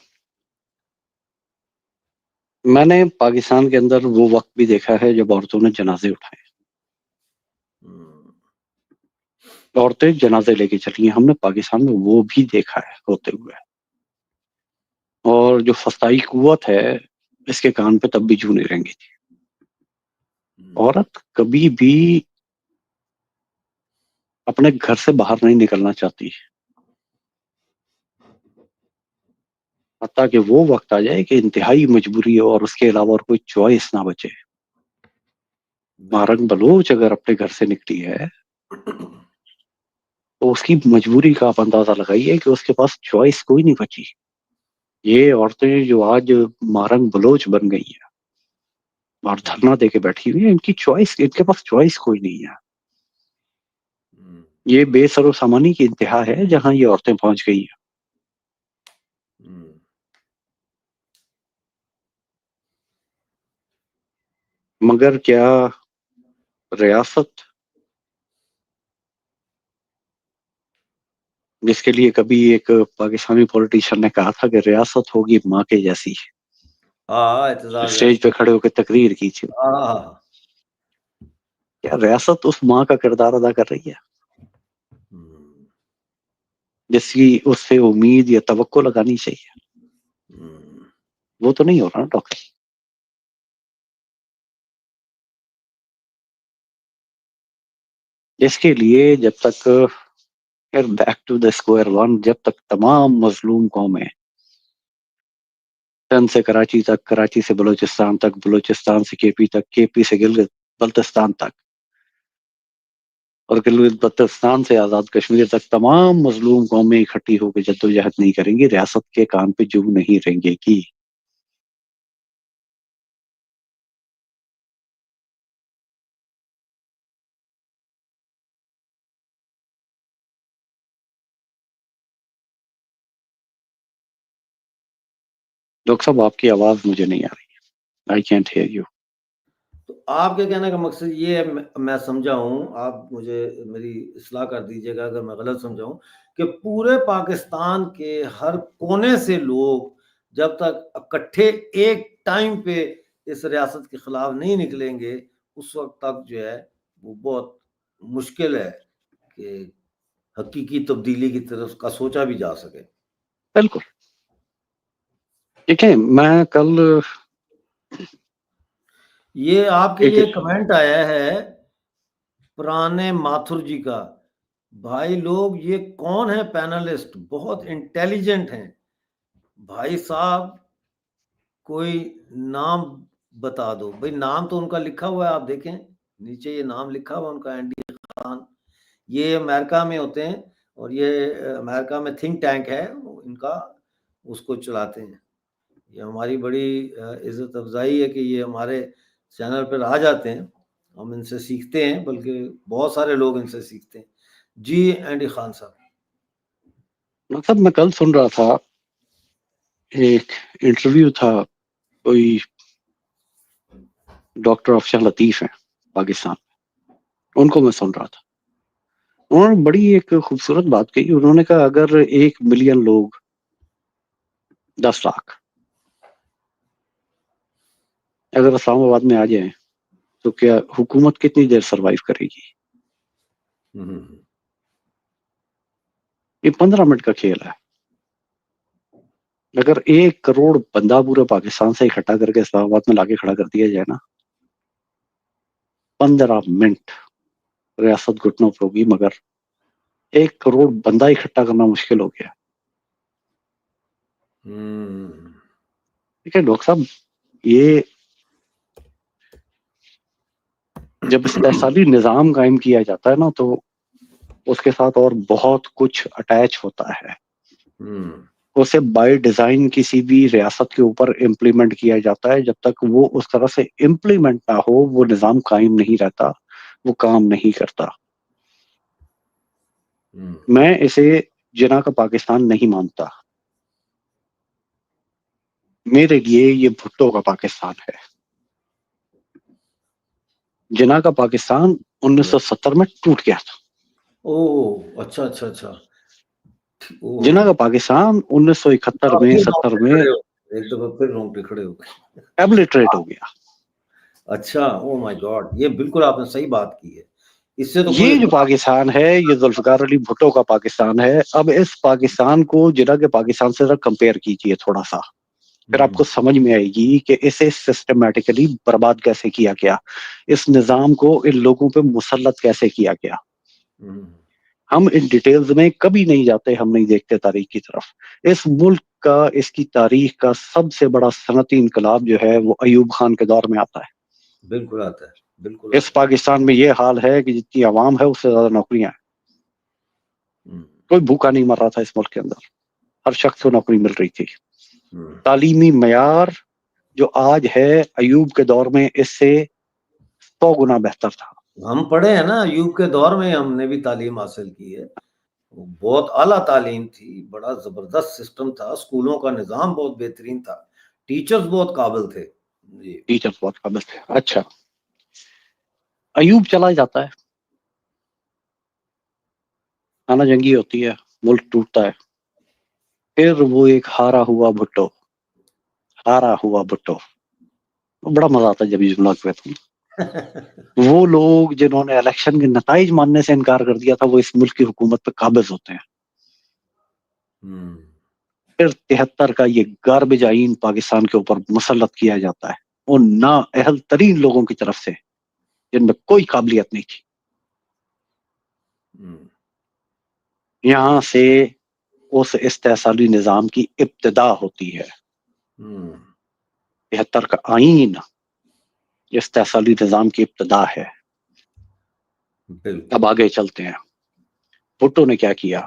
میں نے پاکستان کے اندر وہ وقت بھی دیکھا ہے جب عورتوں نے جنازے اٹھائے، عورتیں جنازے لے کے چلی ہیں. ہم نے پاکستان میں وہ بھی دیکھا ہے ہوتے ہوئے. اور جو فضائی قوت ہے اس کے کان پہ تب بھی جو نہیں رہیں گی تھی. عورت کبھی بھی اپنے گھر سے باہر نہیں نکلنا چاہتی، حتیٰ کہ وہ وقت آ جائے کہ انتہائی مجبوری ہو اور اس کے علاوہ اور کوئی چوائس نہ بچے. مارنگ بلوچ اگر اپنے گھر سے نکلی ہے تو اس کی مجبوری کا آپ اندازہ لگائیے کہ اس کے پاس چوائس کوئی نہیں بچی. یہ عورتیں جو آج مارنگ بلوچ بن گئی ہیں اور دھرنا دے کے بیٹھی ہوئی ہیں، ان کی چوائس، ان کے پاس چوائس کوئی نہیں ہے. یہ بے سر و سامانی کی انتہا ہے جہاں یہ عورتیں پہنچ گئی ہیں. مگر کیا ریاست، جس کے لیے کبھی ایک پاکستانی پولیٹیشین نے کہا تھا کہ ریاست ہوگی ماں کے جیسی، اعتزاز ہے. اسٹیج پہ کھڑے ہو کے تقریر کی تھی، کیا ریاست اس ماں کا کردار ادا کر رہی ہے جس کی اس سے امید یا توقع لگانی چاہیے؟ وہ تو نہیں ہو رہا نا ڈاکٹر. اس کے لیے جب تک back to the square one, جب تک تمام مظلوم قومیں سندھ سے کراچی تک، کراچی سے بلوچستان تک، بلوچستان سے کے پی تک، کے پی سے گلگت بلتستان تک، اور گلگت بلتستان سے آزاد کشمیر تک تمام مظلوم قومیں اکٹھی ہو کے جدوجہد نہیں کریں گی، ریاست کے کان پہ جو نہیں رہیں گی. ڈاکٹر صاحب آپ کی آواز مجھے نہیں آ رہی. I can't hear you. تو آپ کے کہنے کا مقصد یہ ہے، میں سمجھا ہوں، آپ مجھے میری اصلاح کر دیجیے گا اگر میں غلط سمجھا ہوں، کہ پورے پاکستان کے ہر کونے سے لوگ جب تک اکٹھے ایک ٹائم پہ اس ریاست کے خلاف نہیں نکلیں گے، اس وقت تک جو ہے وہ بہت مشکل ہے کہ حقیقی تبدیلی کی طرف کا سوچا بھی جا سکے. بالکل. دیکھیں، میں کل یہ آپ کے لیے کمنٹ آیا ہے پرانے ماتھر جی کا. بھائی لوگ یہ کون ہے پینلسٹ؟ بہت انٹیلیجنٹ ہیں بھائی صاحب، کوئی نام بتا دو. بھائی نام تو ان کا لکھا ہوا ہے، آپ دیکھیں نیچے یہ نام لکھا ہوا ان کا، این ڈی خان. یہ امریکہ میں ہوتے ہیں اور یہ امریکہ میں تھنک ٹینک ہے ان کا، اس کو چلاتے ہیں. یہ ہماری بڑی عزت افزائی ہے کہ یہ ہمارے چینل پر آ جاتے ہیں، ہم ان سے سیکھتے ہیں، بلکہ بہت سارے لوگ ان سے سیکھتے ہیں. جی اینڈی خان صاحب. مطلب میں کل سن رہا تھا ایک انٹرویو تھا، کوئی ڈاکٹر افشاں لطیف ہیں پاکستان، ان کو میں سن رہا تھا. انہوں نے بڑی ایک خوبصورت بات کہی. انہوں نے کہا اگر 1 ملین لوگ 10 لاکھ اگر اسلام آباد میں آ جائیں تو کیا حکومت کتنی دیر سروائیو کرے گی؟ یہ 15 منٹ کا کھیل ہے. اگر 1 کروڑ بندہ پورے پاکستان سے اکٹھا کر کے اسلام آباد میں لا کے کھڑا کر دیا جائے نا، 15 منٹ ریاست گھٹنوں پہ ہوگی. مگر 1 کروڑ بندہ اکٹھا کرنا مشکل ہو گیا. ٹھیک ہے ڈاکٹر صاحب، یہ جب استحصالی نظام قائم کیا جاتا ہے نا تو اس کے ساتھ اور بہت کچھ اٹیچ ہوتا ہے. اسے بائی ڈیزائن کسی بھی ریاست کے اوپر امپلیمنٹ کیا جاتا ہے. جب تک وہ اس طرح سے امپلیمنٹ نہ ہو وہ نظام قائم نہیں رہتا، وہ کام نہیں کرتا. میں اسے جناح کا پاکستان نہیں مانتا. میرے لیے یہ بھٹو کا پاکستان ہے. جناح کا پاکستان 1970 میں ٹوٹ گیا تھا. اچھا اچھا اچھا. جناح کا پاکستان 1971 میں 70 میں ایک دفعہ پھر رونگٹے کھڑے ہو گئے، ایبلیٹریٹ ہو گیا. اچھا او مائی گاڈ، یہ بالکل آپ نے صحیح بات کی ہے. اس سے تو یہ جو پاکستان ہے یہ ذوالفقار علی بھٹو کا پاکستان ہے. اب اس پاکستان کو جناح کے پاکستان سے ذرا کمپیئر کیجئے تھوڑا سا، پھر آپ کو سمجھ میں آئے گی کہ اسے سسٹمیٹیکلی برباد کیسے کیا گیا، اس نظام کو ان لوگوں پہ مسلط کیسے کیا گیا. ہم ان ڈیٹیلز میں کبھی نہیں جاتے، ہم نہیں دیکھتے تاریخ کی طرف. اس ملک کا، اس کی تاریخ کا سب سے بڑا صنعتی انقلاب جو ہے وہ ایوب خان کے دور میں آتا ہے. بالکل آتا ہے، بالکل. اس پاکستان میں یہ حال ہے کہ جتنی عوام ہے اس سے زیادہ نوکریاں ہیں. کوئی بھوکا نہیں مر رہا تھا اس ملک کے اندر، ہر شخص کو نوکری مل رہی تھی. تعلیمی معیار جو آج ہے ایوب کے دور میں اس سے 100 گنا بہتر تھا. ہم پڑھے ہیں نا، ایوب کے دور میں ہم نے بھی تعلیم حاصل کی ہے. بہت اعلیٰ تعلیم تھی، بڑا زبردست سسٹم تھا، اسکولوں کا نظام بہت بہترین تھا، ٹیچرز بہت قابل تھے. جی ٹیچرز بہت قابل تھے. اچھا، ایوب چلا جاتا ہے، خانہ جنگی ہوتی ہے، ملک ٹوٹتا ہے. پھر وہ ایک ہارا ہوا بھٹو، بڑا مزہ آتا ہے جب یہ جملہ کہتا ہوں. وہ لوگ جنہوں نے الیکشن کے نتائج ماننے سے انکار کر دیا تھا وہ اس ملک کی حکومت پہ قابض ہوتے ہیں. پھر 73 کا یہ گاربیج آئین پاکستان کے اوپر مسلط کیا جاتا ہے ان نااہل ترین لوگوں کی طرف سے جن میں کوئی قابلیت نہیں تھی. یہاں سے اس استحصالی نظام کی ابتدا ہوتی ہے. 73 کا آئین استحصالی نظام کی ابتدا ہے. اب آگے چلتے ہیں. بھٹو نے کیا کیا؟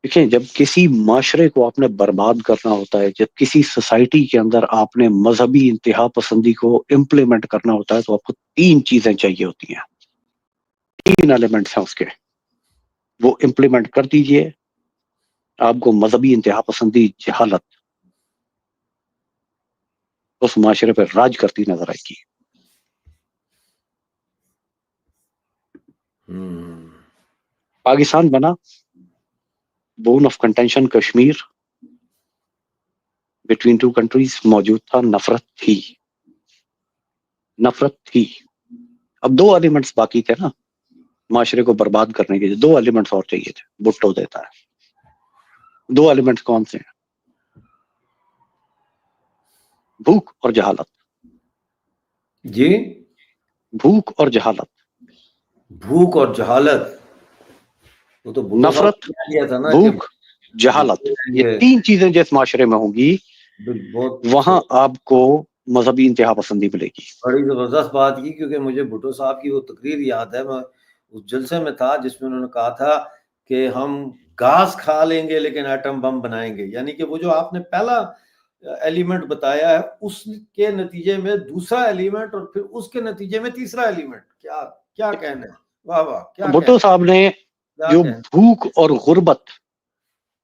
دیکھیں، جب کسی معاشرے کو آپ نے برباد کرنا ہوتا ہے، جب کسی سوسائٹی کے اندر آپ نے مذہبی انتہا پسندی کو امپلیمنٹ کرنا ہوتا ہے تو آپ کو 3 چیزیں چاہیے ہوتی ہیں، 3 ایلیمنٹس ہیں اس کے. وہ امپلیمنٹ کر دیجئے، آپ کو مذہبی انتہا پسندی، جہالت اس معاشرے پر راج کرتی نظر آئے گی. پاکستان بنا، bone of contention Kashmir between 2 countries موجود تھا. نفرت تھی. اب 2 ایلیمنٹس باقی تھے نا معاشرے کو برباد کرنے کے لیے. 2 ایلیمنٹس اور چاہیے تھے، بھٹو دیتا ہے. 2 ایلیمنٹس کون سے ہیں؟ بھوک اور جہالت. جی، بھوک اور جہالت. بھوک اور جہالت. وہ تو نفرت، بھوک، جہالت، یہ 3 چیزیں جس معاشرے میں ہوں گی وہاں آپ کو مذہبی انتہا پسندی ملے گی. بڑی زبردست بات کی، کیونکہ مجھے بھٹو صاحب کی وہ تقریر یاد ہے. میں اس جلسے میں تھا جس میں انہوں نے کہا تھا کہ ہم گھاس کھا لیں گے لیکن ایٹم بم بنائیں گے. یعنی کہ وہ جو آپ نے پہلا ایلیمنٹ بتایا ہے اس کے نتیجے میں دوسرا ایلیمنٹ اور پھر اس کے نتیجے میں تیسرا ایلیمنٹ. کیا کہنا ہے. واہ واہ کیا بھٹو صاحب نے جو کہہ بھوک اور غربت،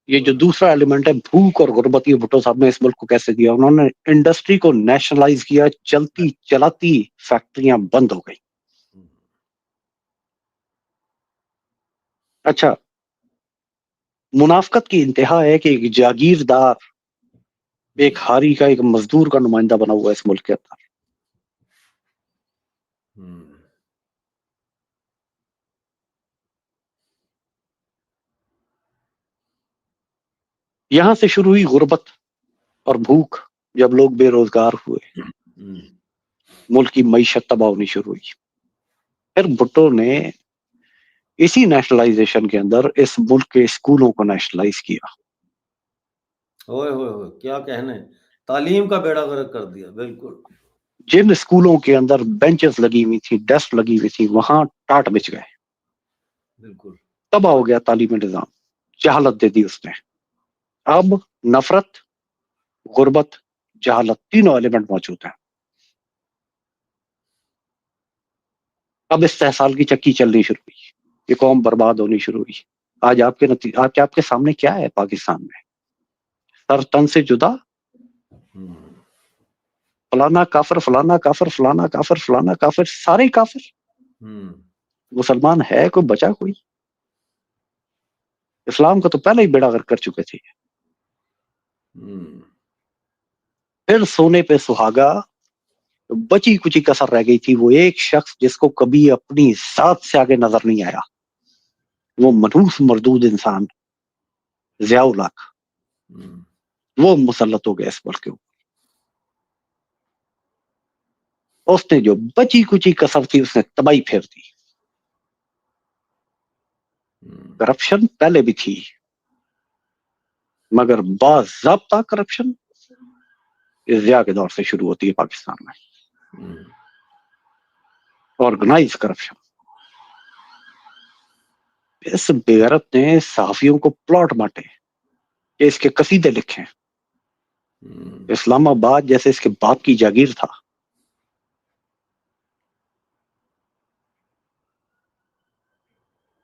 یہ جو دوسرا ایلیمنٹ ہے بھوک اور غربت، یہ بھٹو صاحب نے اس ملک کو کیسے دیا؟ انہوں نے انڈسٹری کو نیشنلائز کیا، چلتی چلاتی فیکٹریاں بند ہو گئی. اچھا، منافقت کی انتہا ہے کہ ایک جاگیردار ایک ہاری کا ایک مزدور کا نمائندہ بنا ہوا ہے اس ملک کے اندر. یہاں سے شروع ہوئی غربت اور بھوک. جب لوگ بے روزگار ہوئے، ملک کی معیشت تباہ ہونی شروع ہوئی. پھر بھٹو نے اسی نیشنلائزیشن کے اندر اس ملک کے اسکولوں کو نیشنلائز کیا. ہوئے ہوئے ہوئے کیا کہنے، تعلیم کا بیڑا غرق کر دیا. بالکل. جن اسکولوں کے اندر بینچز لگی ہوئی تھی، ڈیسک لگی ہوئی تھی، وہاں ٹاٹ بچ گئے. بالکل تباہ ہو گیا تعلیمی نظام. جہالت دے دی اس نے. اب نفرت، غربت، جہالت تینوں ایلیمنٹ موجود ہیں. اب استحصال کی چکی چلنی شروع ہوئی، یہ قوم برباد ہونی شروع ہوئی. آج آپ کے سامنے کیا ہے پاکستان میں؟ سر تن سے جدا، فلانا کافر، فلانا کافر، فلانا کافر، فلانا کافر، سارے کافر. مسلمان ہے کوئی بچا کوئی؟ اسلام کا تو پہلے ہی بیڑا غرق کر چکے تھے. پھر سونے پہ سہاگا، بچی کچی کسر رہ گئی تھی، وہ ایک شخص جس کو کبھی اپنی ذات سے آگے نظر نہیں آیا، وہ منحوس مردود انسان ضیاء الحق، وہ مسلط ہو گیا اس ملک کے اوپر. اس نے جو بچی کچی کسر تھی اس نے تباہی پھیر دی. کرپشن پہلے بھی تھی، مگر باضابطہ کرپشن ضیاء کے دور سے شروع ہوتی ہے پاکستان میں. Organise corruption. اس بےغیرت نے صحافیوں کو پلاٹ بانٹے کہ اس کے قصیدے لکھیں. اسلام آباد جیسے اس کے باپ کی جاگیر تھا،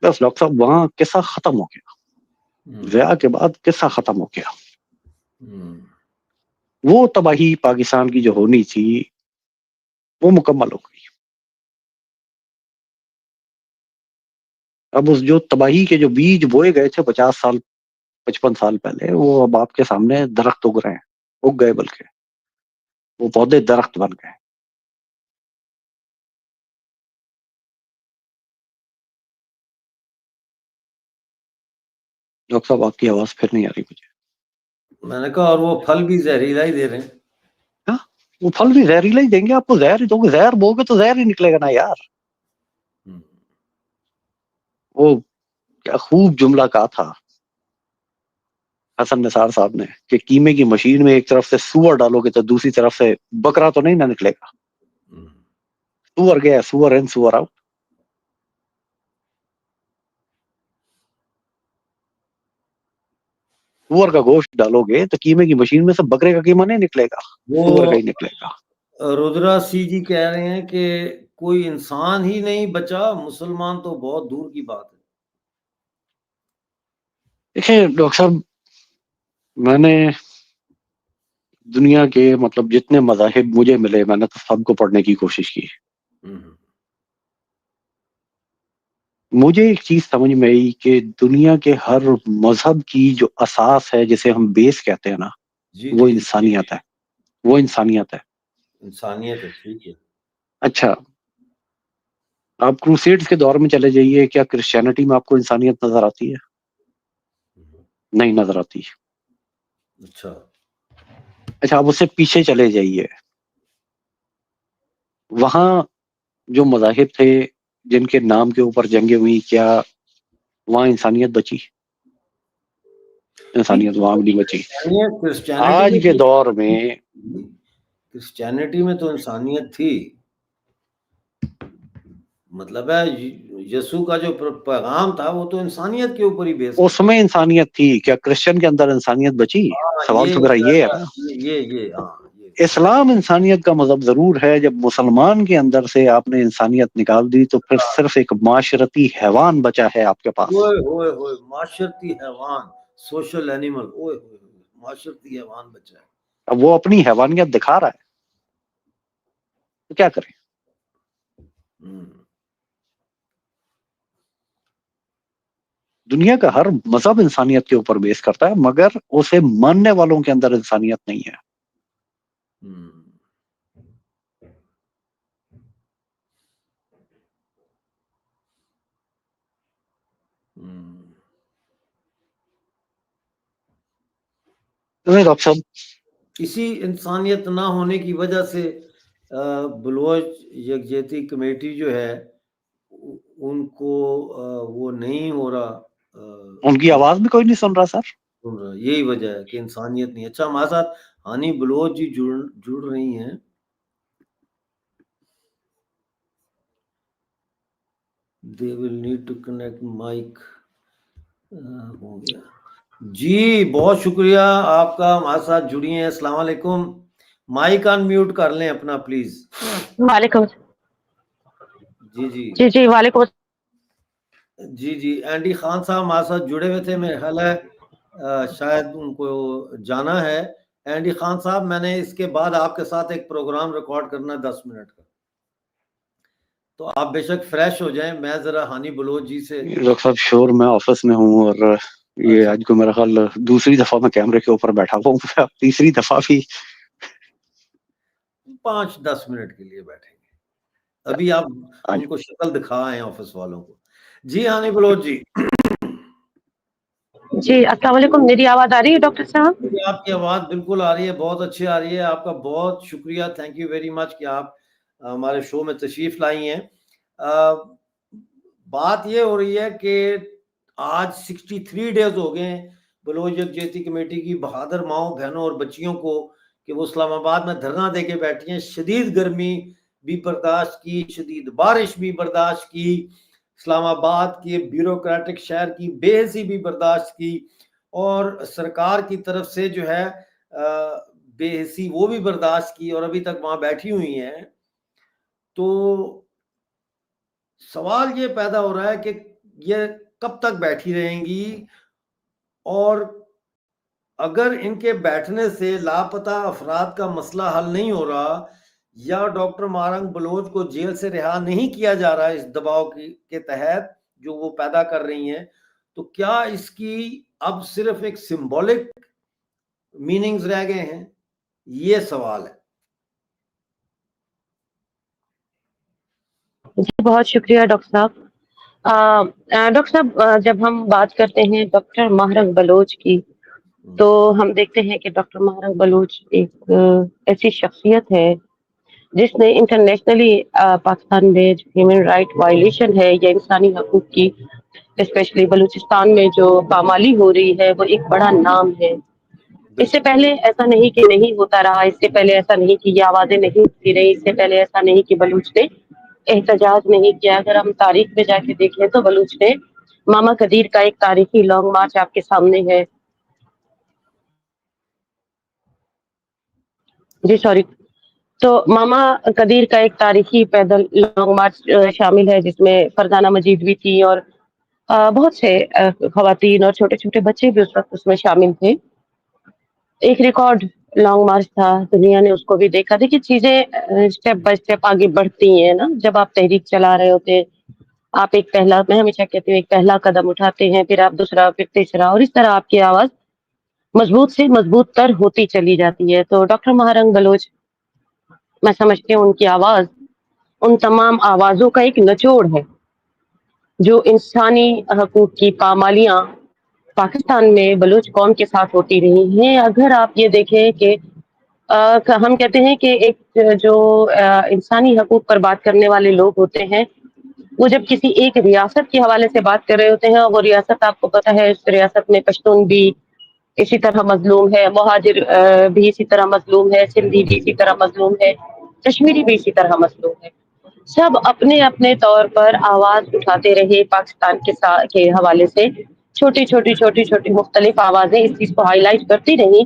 بس ڈاکٹر صاحب وہاں قصہ ختم ہو گیا. ضیاء کے بعد قصہ ختم ہو گیا. وہ تباہی پاکستان کی جو ہونی تھی وہ مکمل ہو گئی. اب اس جو تباہی کے جو بیج بوئے گئے تھے 50 سال 55 سال پہلے، وہ اب آپ کے سامنے درخت اگ رہے ہیں. اگ گئے، بلکہ وہ پودے درخت بن گئے. ڈاکٹر صاحب آپ کی آواز پھر نہیں آ رہی مجھے. میں نے کہا اور وہ پھل بھی زہریلا ہی دے رہے ہیں. ہاں، وہ پھل بھی زہریلا ہی دیں گے آپ کو. زہر ہی دو گے، زہر بو گے تو زہر ہی نکلے گا نا یار. وہ کیا خوب جملہ کہا تھا حسن نثار صاحب نے کہ کیمے کی مشین میں ایک طرف سے سور ڈالو گے تو دوسری طرف سے بکرا تو نہیں نہ نکلے گا. سور گیا، سور ان سور آؤٹ. سور کا گوشت ڈالو گے تو کیمے کی مشین میں سے بکرے کا قیمہ نہیں نکلے گا، سور کا ہی نکلے گا. رودرا سی جی کہہ رہے ہیں کہ کوئی انسان ہی نہیں بچا، مسلمان تو بہت دور کی بات ہے. دیکھیں ڈاکٹر صاحب، میں نے دنیا کے مطلب جتنے مذاہب مجھے ملے میں نے تو سب کو پڑھنے کی کوشش کی. مجھے ایک چیز سمجھ میں آئی کہ دنیا کے ہر مذہب کی جو اساس ہے، جسے ہم بیس کہتے ہیں نا، وہ انسانیت ہے. وہ انسانیت ہے. انسانیت ہے. ٹھیک ہے. اچھا، آپ کروسیڈز کے دور میں چلے جائیے، کیا کرسچینٹی میں آپ کو انسانیت نظر آتی ہے؟ نہیں نظر آتی. اچھا، آپ اس سے پیچھے چلے جائیے، وہاں جو مذاہب تھے جن کے نام کے اوپر جنگیں ہوئی، کیا وہاں انسانیت بچی؟ انسانیت وہاں بھی نہیں بچی. آج کے دور میں کرسچینٹی میں تو انسانیت تھی. مطلب ہے یسوع کا جو پیغام تھا وہ تو انسانیت کے اوپر ہی بیس اس میں انسانیت تھی. کیا کرسچن کے اندر انسانیت بچی؟ سوال تو میرا یہ ہے نا. اسلام انسانیت کا مذہب ضرور ہے. جب مسلمان کے اندر سے آپ نے انسانیت نکال دی تو پھر صرف ایک معاشرتی حیوان بچا ہے آپ کے پاس. ہوئے معاشرتی حیوان, سوشل اینیمل, معاشرتی حیوان بچا ہے. اب وہ اپنی حیوانیت دکھا رہا ہے تو کیا کریں. دنیا کا ہر مذہب انسانیت کے اوپر بیس کرتا ہے, مگر اسے ماننے والوں کے اندر انسانیت نہیں ہے. ڈاکٹر صاحب, اسی انسانیت نہ ہونے کی وجہ سے بلوچ یکجہتی کمیٹی جو ہے ان کو وہ نہیں ہو رہا, ان کی آواز بھی کوئی نہیں سن رہا سر. یہی وجہ ہے کہ انسانیت نہیں. اچھا, ہمارے ساتھ ہانی بلوچ جی جڑ رہی ہیں. They will need to connect mic. ہو گیا جی, بہت شکریہ آپ کا ہمارے ساتھ جڑی ہیں. السلام علیکم. مائک ان میوٹ کر لیں اپنا پلیز. وعلیکم. جی جی وعلیکم. جی اینڈی خان صاحب ہمارے ساتھ جڑے ہوئے تھے, میرے خیال ہے شاید ان کو جانا ہے. اینڈی خان صاحب, میں نے اس کے بعد آپ کے ساتھ ایک پروگرام ریکارڈ کرنا ہے 10 منٹ کا, تو آپ بے شک فریش ہو جائیں. میں ذرا ہانی بلوچ جی سے. ڈاکٹر صاحب شور, میں آفس میں ہوں اور یہ آج کو میرا خیال دوسری دفعہ میں کیمرے کے اوپر بیٹھا ہوا ہوں. تیسری دفعہ بھی 5-10 منٹ کے لیے بیٹھیں گے. ابھی آپ ان کو شکل دکھا ہیں آفس والوں کو. جی ہانی بلوچ جی. جی السلام علیکم. میری آواز آ رہی ہے ڈاکٹر صاحب؟ آپ کی آواز بالکل آ رہی ہے, بہت اچھی آ رہی ہے. آپ کا بہت شکریہ, تھینک یو ویری مچ کہ آپ ہمارے شو میں تشریف لائی ہیں. بات یہ ہو رہی ہے کہ آج 63 ڈیز ہو گئے ہیں بلوچ یکجہتی کمیٹی کی بہادر ماؤں, بہنوں اور بچیوں کو کہ وہ اسلام آباد میں دھرنا دے کے بیٹھی ہیں. شدید گرمی بھی برداشت کی, شدید بارش بھی برداشت کی, اسلام آباد کے بیوروکریٹک شہر کی بے حسی بھی برداشت کی, اور سرکار کی طرف سے جو ہے بے حسی وہ بھی برداشت کی, اور ابھی تک وہاں بیٹھی ہوئی ہیں. تو سوال یہ پیدا ہو رہا ہے کہ یہ کب تک بیٹھی رہیں گی, اور اگر ان کے بیٹھنے سے لاپتہ افراد کا مسئلہ حل نہیں ہو رہا, یا ڈاکٹر مہارنگ بلوچ کو جیل سے رہا نہیں کیا جا رہا اس دباؤ کے تحت جو وہ پیدا کر رہی ہیں, تو کیا اس کی اب صرف ایک سمبولک میننگز رہ گئے ہیں؟ یہ سوال ہے. جی بہت شکریہ ڈاکٹر صاحب. ڈاکٹر صاحب, جب ہم بات کرتے ہیں ڈاکٹر مہارنگ بلوچ کی, تو ہم دیکھتے ہیں کہ ڈاکٹر مہارنگ بلوچ ایک ایسی شخصیت ہے جس نے انٹرنیشنلی پاکستان میں ہیومن رائٹ وائلیشن ہے یا انسانی حقوق کی, اسپیشلی بلوچستان میں جو پامالی ہو رہی ہے, وہ ایک بڑا نام ہے. اس سے پہلے ایسا نہیں کہ نہیں ہوتا رہا, اس سے پہلے ایسا نہیں کہ یہ آوازیں نہیں اٹھتی رہی, اس سے پہلے ایسا نہیں کہ بلوچ نے احتجاج نہیں کیا. اگر ہم تاریخ میں جا کے دیکھ لیں تو بلوچ نے ماما قدیر کا ایک تاریخی لانگ مارچ آپ کے سامنے ہے. جی سوری. تو ماما قدیر کا ایک تاریخی پیدل لانگ مارچ شامل ہے, جس میں فرزانہ مجید بھی تھی اور بہت سے خواتین اور چھوٹے چھوٹے بچے بھی اس وقت اس میں شامل تھے. ایک ریکارڈ لانگ مارچ تھا, دنیا نے اس کو بھی دیکھا. دیکھیے چیزیں اسٹیپ بائی اسٹیپ آگے بڑھتی ہیں نا. جب آپ تحریک چلا رہے ہوتے, آپ ایک پہلا, میں ہمیشہ کہتی ہوں, ایک پہلا قدم اٹھاتے ہیں, پھر آپ دوسرا, پھر تیسرا, اور اس طرح آپ کی آواز مضبوط سے مضبوط تر ہوتی چلی جاتی ہے. تو ڈاکٹر مہارنگ بلوچ, میں سمجھتی ہوں ان کی آواز ان تمام آوازوں کا ایک نچوڑ ہے جو انسانی حقوق کی پامالیاں پاکستان میں بلوچ قوم کے ساتھ ہوتی رہی ہیں. اگر آپ یہ دیکھیں کہ ہم کہتے ہیں کہ ایک جو انسانی حقوق پر بات کرنے والے لوگ ہوتے ہیں, وہ جب کسی ایک ریاست کے حوالے سے بات کر رہے ہوتے ہیں, وہ ریاست آپ کو پتہ ہے, اس ریاست میں پشتون بھی اسی طرح مظلوم ہے, مہاجر بھی اسی طرح مظلوم ہے, سندھی بھی اسی طرح مظلوم ہے, کشمیری بھی اسی طرح مظلوم ہے. سب اپنے اپنے طور پر آواز اٹھاتے رہے پاکستان کے حوالے سے, چھوٹی چھوٹی مختلف آوازیں اس چیز کو ہائی لائٹ کرتی رہی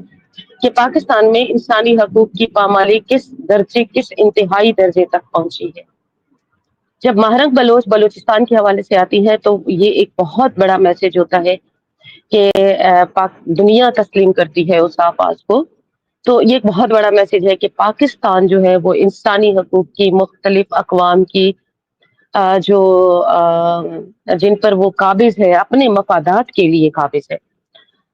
کہ پاکستان میں انسانی حقوق کی پامالی کس انتہائی درجے تک پہنچی ہے. جب مہرنگ بلوچ بلوچستان کے حوالے سے آتی ہے تو یہ ایک بہت بڑا میسج ہوتا ہے کہ دنیا تسلیم کرتی ہے اس آواز کو. تو یہ ایک بہت بڑا میسج ہے کہ پاکستان جو ہے وہ انسانی حقوق کی مختلف اقوام کی جو جن پر وہ قابض ہے، اپنے مفادات کے لیے قابض ہے.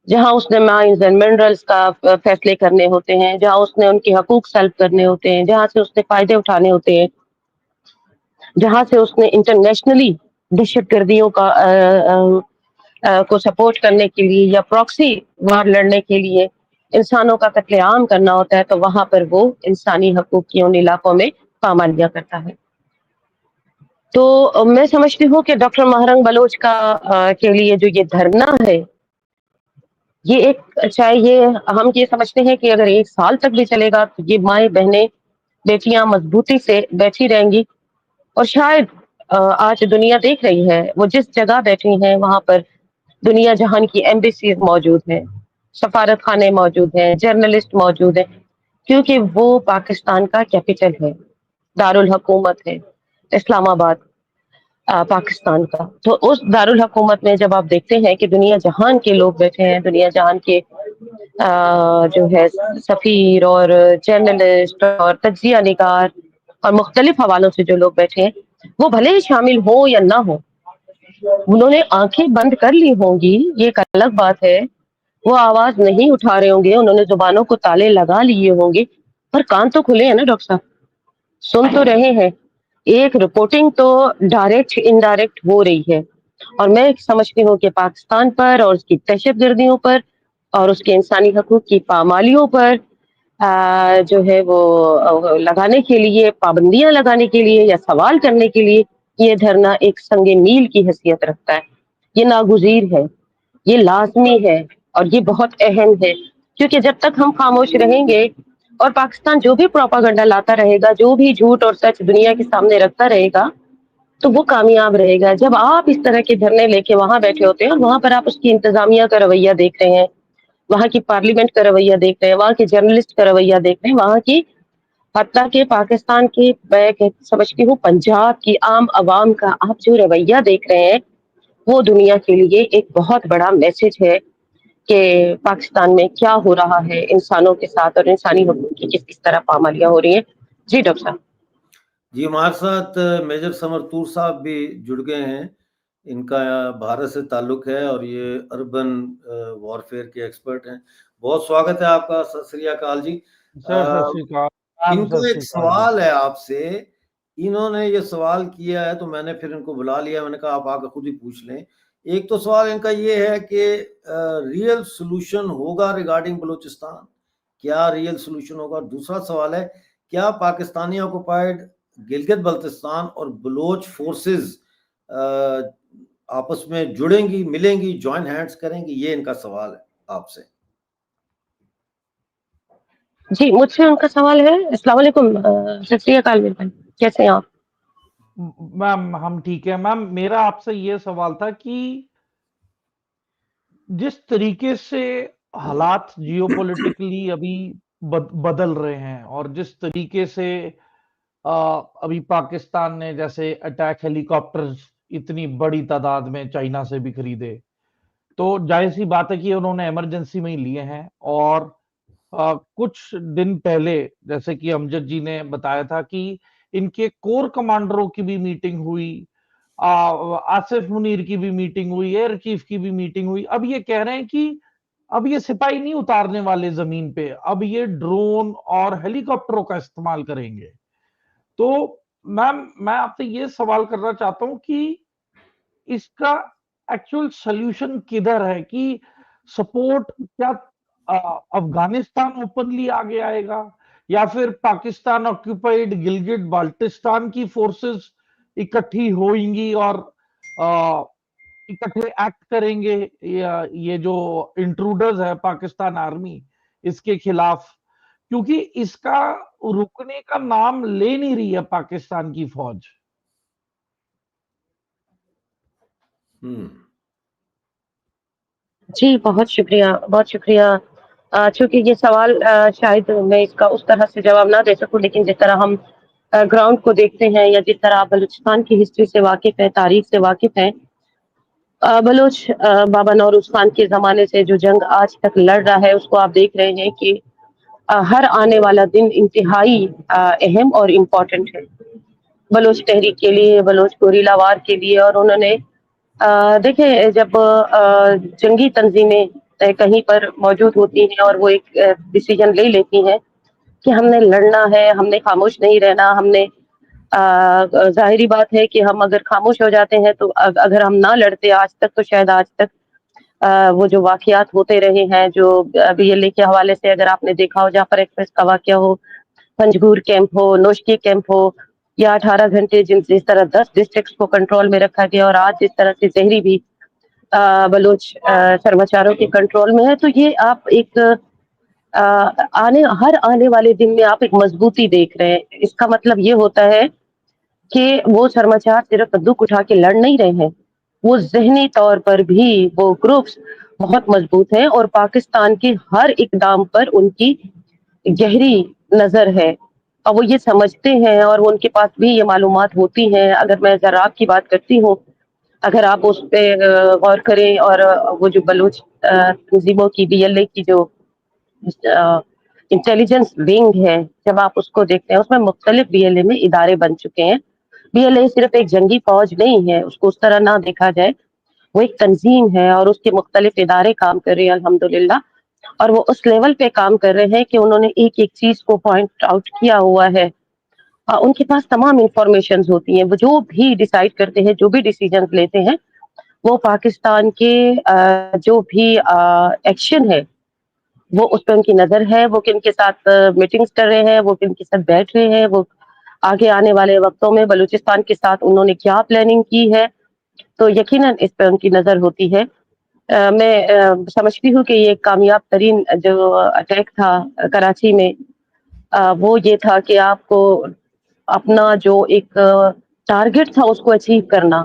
جہاں اس نے مائنز اینڈ منرلز کا فیصلے کرنے ہوتے ہیں، جہاں اس نے ان کے حقوق سلب کرنے ہوتے ہیں، جہاں سے اس نے فائدے اٹھانے ہوتے ہیں، جہاں سے اس نے انٹرنیشنلی دہشت گردیوں کو سپورٹ کرنے کے لیے یا پراکسی وار لڑنے کے لیے انسانوں کا قتل عام کرنا ہوتا ہے، تو وہاں پر وہ انسانی حقوق کی ان علاقوں میں پامالیاں کرتا ہے. تو میں سمجھتی ہوں کہ ڈاکٹر مہرنگ بلوچ کے لیے جو یہ دھرنا ہے، یہ ایک چاہے یہ ہم یہ سمجھتے ہیں کہ اگر 1 سال تک بھی چلے گا تو یہ مائیں بہنیں بیٹیاں مضبوطی سے بیٹھی رہیں گی. اور شاید آج دنیا دیکھ رہی ہے، وہ جس جگہ بیٹھی ہیں وہاں پر دنیا جہان کی ایمبیسیز موجود ہیں، سفارت خانے موجود ہیں، جرنلسٹ موجود ہیں، کیونکہ وہ پاکستان کا کیپٹل ہے، دارالحکومت ہے اسلام آباد پاکستان کا. تو اس دارالحکومت میں جب آپ دیکھتے ہیں کہ دنیا جہان کے لوگ بیٹھے ہیں، دنیا جہان کے جو ہے سفیر اور جرنلسٹ اور تجزیہ نگار اور مختلف حوالوں سے جو لوگ بیٹھے ہیں، وہ بھلے ہی شامل ہوں یا نہ ہوں، انہوں نے آنکھیں بند کر لی ہوں گی، یہ ایک الگ بات ہے. وہ آواز نہیں اٹھا رہے ہوں گے، انہوں نے زبانوں کو تالے لگا لیے ہوں گے، پر کان تو کھلے ہیں نا ڈاکٹر صاحب، سن تو رہے ہیں. ایک رپورٹنگ تو ڈائریکٹ انڈائریکٹ ہو رہی ہے. اور میں سمجھتی ہوں کہ پاکستان پر اور اس کی دہشت گردیوں پر اور اس کے انسانی حقوق کی پامالیوں پر جو ہے وہ لگانے کے لیے، پابندیاں لگانے کے لیے یا سوال کرنے کے لیے یہ دھرنا ایک سنگ میل کی حیثیت رکھتا ہے. یہ ناگزیر ہے، یہ لازمی ہے اور یہ بہت اہم ہے. کیونکہ جب تک ہم خاموش رہیں گے اور پاکستان جو بھی پروپاگنڈا لاتا رہے گا، جو بھی جھوٹ اور سچ دنیا کے سامنے رکھتا رہے گا، تو وہ کامیاب رہے گا. جب آپ اس طرح کے دھرنے لے کے وہاں بیٹھے ہوتے ہیں اور وہاں پر آپ اس کی انتظامیہ کا رویہ دیکھ رہے ہیں، وہاں کی پارلیمنٹ کا رویہ دیکھ رہے ہیں، وہاں کے جرنلسٹ کا رویہ دیکھ رہے ہیں، وہاں کی حتیٰ کہ پاکستان کی میں سمجھتی ہوں پنجاب کی عام عوام کا آپ جو رویہ دیکھ رہے ہیں، وہ دنیا کے لیے ایک بہت بڑا میسج ہے کہ پاکستان میں کیا ہو رہا ہے انسانوں کے ساتھ اور انسانی حقوق کی کس طرح پامالیاں ہو رہی ہیں. جی ڈاکٹر صاحب. جی ہمارے ساتھ میجر سمرتور صاحب بھی جڑ گئے ہیں. ان کا بھارت سے تعلق ہے اور یہ اربن وارفیئر کے ایکسپرٹ ہیں. بہت سواگت ہے آپ کا. ست سری اکال جی. ان کا ایک سوال ہے آپ سے. انہوں نے یہ سوال کیا ہے تو میں نے پھر ان کو بلا لیا. میں نے کہا آپ آ کے خود ہی پوچھ لیں. ایک تو سوال ان کا یہ ہے کہ ریئل سولوشن ہوگا ریگارڈنگ بلوچستان؟ کیا ریئل سولوشن ہوگا؟ دوسرا سوال ہے کیا پاکستانی آکوپائڈ گلگت بلتستان اور بلوچ فورسز آپس میں جڑیں گی، ملیں گی، جوائن ہینڈز کریں گی؟ یہ ان کا سوال ہے آپ سے. جی مجھ سے ان کا سوال ہے. السلام علیکم. ست سری اکال میرے بھائی، کیسے ہیں آپ؟ میم ہم ٹھیک ہے. میم میرا آپ سے یہ سوال تھا کہ جس طریقے سے حالات جیو پولیٹیکلی ابھی بدل رہے ہیں اور جس طریقے سے ابھی پاکستان نے جیسے اٹیک ہیلی کاپٹر اتنی بڑی تعداد میں چائنا سے بھی خریدے، تو ظاہر سی بات ہے کہ انہوں نے ایمرجنسی میں ہی لیے ہیں. اور کچھ دن پہلے جیسے کہ امجد جی نے بتایا تھا کہ ان کے کور کمانڈروں کی بھی میٹنگ ہوئی، آصف منیر کی بھی میٹنگ ہوئی، ایئر چیف کی بھی میٹنگ ہوئی. اب یہ کہہ رہے ہیں کہ اب یہ سپاہی نہیں اتارنے والے زمین پہ، اب یہ ڈرون اور ہیلی کاپٹروں کا استعمال کریں گے. تو میم میں آپ سے یہ سوال کرنا چاہتا ہوں کہ اس کا ایکچوئل سولوشن کدھر ہے؟ کہ سپورٹ کیا افغانستان اوپنلی آگے آئے گا یا پھر پاکستان آکوپائڈ گلگت بالٹستان کی فورسز اکٹھی ہوئیں گی اور اکٹھے ایکٹ کریں گے یہ جو انٹروڈرز ہے پاکستان آرمی اس کے خلاف؟ کیونکہ اس کا رکنے کا نام لے نہیں رہی ہے پاکستان کی فوج. جی بہت شکریہ، بہت شکریہ چونکہ یہ سوال شاید میں اس کا اس طرح سے جواب نہ دے سکوں، لیکن جس طرح ہم گراؤنڈ کو دیکھتے ہیں یا جس طرح آپ بلوچستان کی ہسٹری سے واقف ہیں، تاریخ سے واقف ہیں، بلوچ بابا نوروز خان کے زمانے سے جو جنگ آج تک لڑ رہا ہے اس کو آپ دیکھ رہے ہیں کہ ہر آنے والا دن انتہائی اہم اور امپورٹنٹ ہے بلوچ تحریک کے لیے، بلوچ گوریلا وار کے لیے. اور انہوں نے دیکھیں جب جنگی تنظیمیں کہیں پر موجود ہوتی ہیں اور وہ ایک ڈیسیجن لے لیتی ہیں کہ ہم نے لڑنا ہے، ہم نے خاموش نہیں رہنا، ہم نے ظاہری بات ہے کہ ہم اگر خاموش ہو جاتے ہیں تو اگر ہم نہ لڑتے آج تک تو شاید آج تک وہ جو واقعات ہوتے رہے ہیں، جو بی ایل اے کے حوالے سے اگر آپ نے دیکھا ہو، جعفر ایکسپریس کا واقعہ ہو، پنجگور کیمپ ہو، نوشکی کیمپ ہو، یا 18 گھنٹے جس طرح 10 ڈسٹرکٹس کو کنٹرول میں رکھا گیا اور آج جس طرح سے زہری بھی بلوچ سرماچاروں کے کنٹرول میں ہے، تو یہ آپ ایک ہر آنے والے دن میں آپ ایک مضبوطی دیکھ رہے ہیں. اس کا مطلب یہ ہوتا ہے کہ وہ سرماچار صرف بندوق اٹھا کے لڑ نہیں رہے ہیں، وہ ذہنی طور پر بھی وہ گروپس بہت مضبوط ہیں اور پاکستان کے ہر اقدام پر ان کی گہری نظر ہے اور وہ یہ سمجھتے ہیں اور ان کے پاس بھی یہ معلومات ہوتی ہیں. اگر میں زراعت کی بات کرتی ہوں، اگر آپ اس پہ غور کریں اور وہ جو بلوچ تنظیموں کی بی ایل اے کی جو انٹیلیجنس ونگ ہے، جب آپ اس کو دیکھتے ہیں اس میں مختلف بی ایل اے میں ادارے بن چکے ہیں. بی ایل اے صرف ایک جنگی فوج نہیں ہے، اس کو اس طرح نہ دیکھا جائے، وہ ایک تنظیم ہے اور اس کے مختلف ادارے کام کر رہے ہیں الحمدللہ. اور وہ اس لیول پہ کام کر رہے ہیں کہ انہوں نے ایک ایک چیز کو پوائنٹ آؤٹ کیا ہوا ہے. ان کے پاس تمام انفارمیشنز ہوتی ہیں، وہ جو بھی ڈیسائیڈ کرتے ہیں، جو بھی ڈیسیجنز لیتے ہیں، وہ پاکستان کے جو بھی ایکشن ہے وہ اس پہ ان کی نظر ہے. وہ کن کے ساتھ میٹنگز کر رہے ہیں، وہ کن کے ساتھ بیٹھ رہے ہیں، وہ آگے آنے والے وقتوں میں بلوچستان کے ساتھ انہوں نے کیا پلاننگ کی ہے، تو یقیناً اس پہ ان کی نظر ہوتی ہے. میں سمجھتی ہوں کہ یہ ایک کامیاب ترین جو اٹیک تھا کراچی میں، وہ یہ تھا کہ آپ کو اپنا جو ایک ٹارگٹ تھا اس کو اچیو کرنا،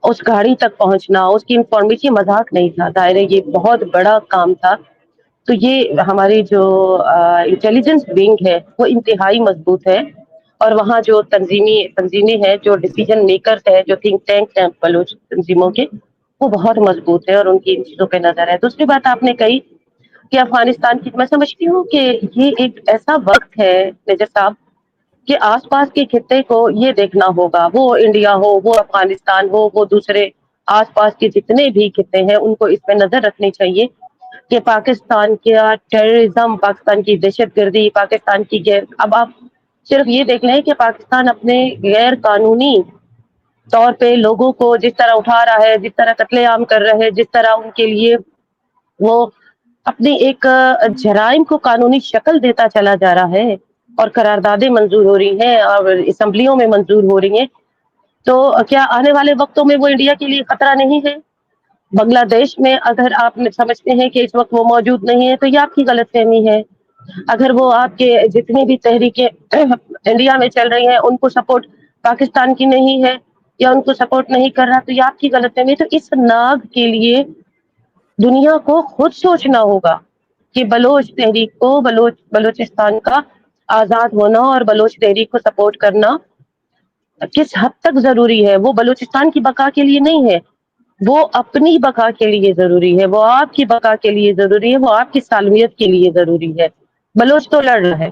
اس گاڑی تک پہنچنا، اس کی انفارمیشن مذاق نہیں تھا، ظاہر ہے یہ بہت بڑا کام تھا. تو یہ ہماری جو انٹیلیجنس ونگ ہے وہ انتہائی مضبوط ہے اور وہاں جو تنظیمیں ہیں، جو ڈیسیجن میکرز ہے، جو تھنک ٹینک ہیں بلوچ تنظیموں کے، وہ بہت مضبوط ہے اور ان کی ان چیزوں پہ نظر ہے. دوسری بات آپ نے کہی کہ افغانستان کی، میں سمجھتی ہوں کہ یہ ایک ایسا وقت ہے نجر صاحب کہ آس پاس کے خطے کو یہ دیکھنا ہوگا، وہ انڈیا ہو، وہ افغانستان ہو، وہ دوسرے آس پاس کے جتنے بھی خطے ہیں، ان کو اس پہ نظر رکھنی چاہیے کہ پاکستان کا ٹیررزم، پاکستان کی دہشت گردی، پاکستان کی اب آپ صرف یہ دیکھ لیں کہ پاکستان اپنے غیر قانونی طور پہ لوگوں کو جس طرح اٹھا رہا ہے، جس طرح قتل عام کر رہا ہے، جس طرح ان کے لیے وہ اپنی ایک جرائم کو قانونی شکل دیتا چلا جا رہا ہے اور قراردادیں منظور ہو رہی ہیں اور اسمبلیوں میں منظور ہو رہی ہیں، تو کیا آنے والے وقتوں میں وہ انڈیا کے لیے خطرہ نہیں ہے؟ بنگلہ دیش میں اگر آپ سمجھتے ہیں کہ اس وقت وہ موجود نہیں ہے تو یہ آپ کی غلط فہمی ہے. اگر وہ آپ کے جتنی بھی تحریکیں انڈیا میں چل رہی ہیں ان کو سپورٹ پاکستان کی نہیں ہے یا ان کو سپورٹ نہیں کر رہا تو یہ آپ کی غلط فہمی ہے. تو اس ناگ کے لیے دنیا کو خود سوچنا ہوگا کہ بلوچ تحریک کو، بلوچستان کا آزاد ہونا اور بلوچ تحریک کو سپورٹ کرنا کس حد تک ضروری ہے. وہ بلوچستان کی بقا کے لیے نہیں ہے، وہ اپنی بقا کے لیے ضروری ہے، وہ آپ کی بقا کے لیے ضروری ہے، وہ آپ کی سالمیت کے لیے ضروری ہے. بلوچ تو لڑ رہا ہے،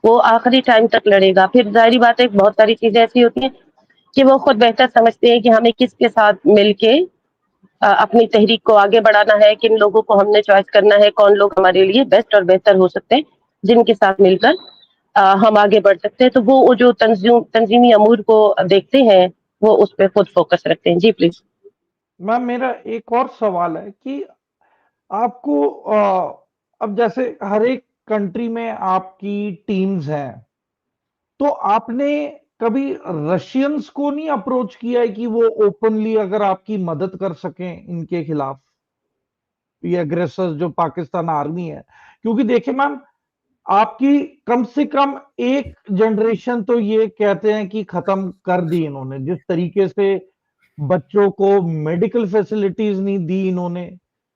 وہ آخری ٹائم تک لڑے گا. پھر ظاہری بات ہے بہت ساری چیزیں ایسی ہوتی ہیں کہ وہ خود بہتر سمجھتے ہیں کہ ہمیں کس کے ساتھ مل کے اپنی تحریک کو آگے بڑھانا ہے، کن لوگوں کو ہم نے چوائس کرنا ہے، کون لوگ ہمارے لیے بیسٹ اور بہتر ہو سکتے ہیں، جن کے ساتھ مل کر ہم آگے بڑھ سکتے ہیں. تو وہ جو تنظیمی امور کو دیکھتے ہیں وہ اس پہ خود فوکس رکھتے ہیں. جی پلیز. میم میرا ایک اور سوال ہے کہ آپ کو اب جیسے ہر ایک کنٹری میں آپ کی ٹیمز ہیں، تو آپ نے کبھی رشینز کو نہیں اپروچ کیا ہے کہ وہ اوپنلی اگر آپ کی مدد کر سکیں ان کے خلاف، یہ اگریسر جو پاکستان آرمی ہے؟ کیونکہ دیکھیں میم، آپ کی کم سے کم ایک جنریشن تو یہ کہتے ہیں کہ ختم کر دی انہوں نے. جس طریقے سے بچوں کو میڈیکل فیسلٹیز نہیں دی انہوں نے،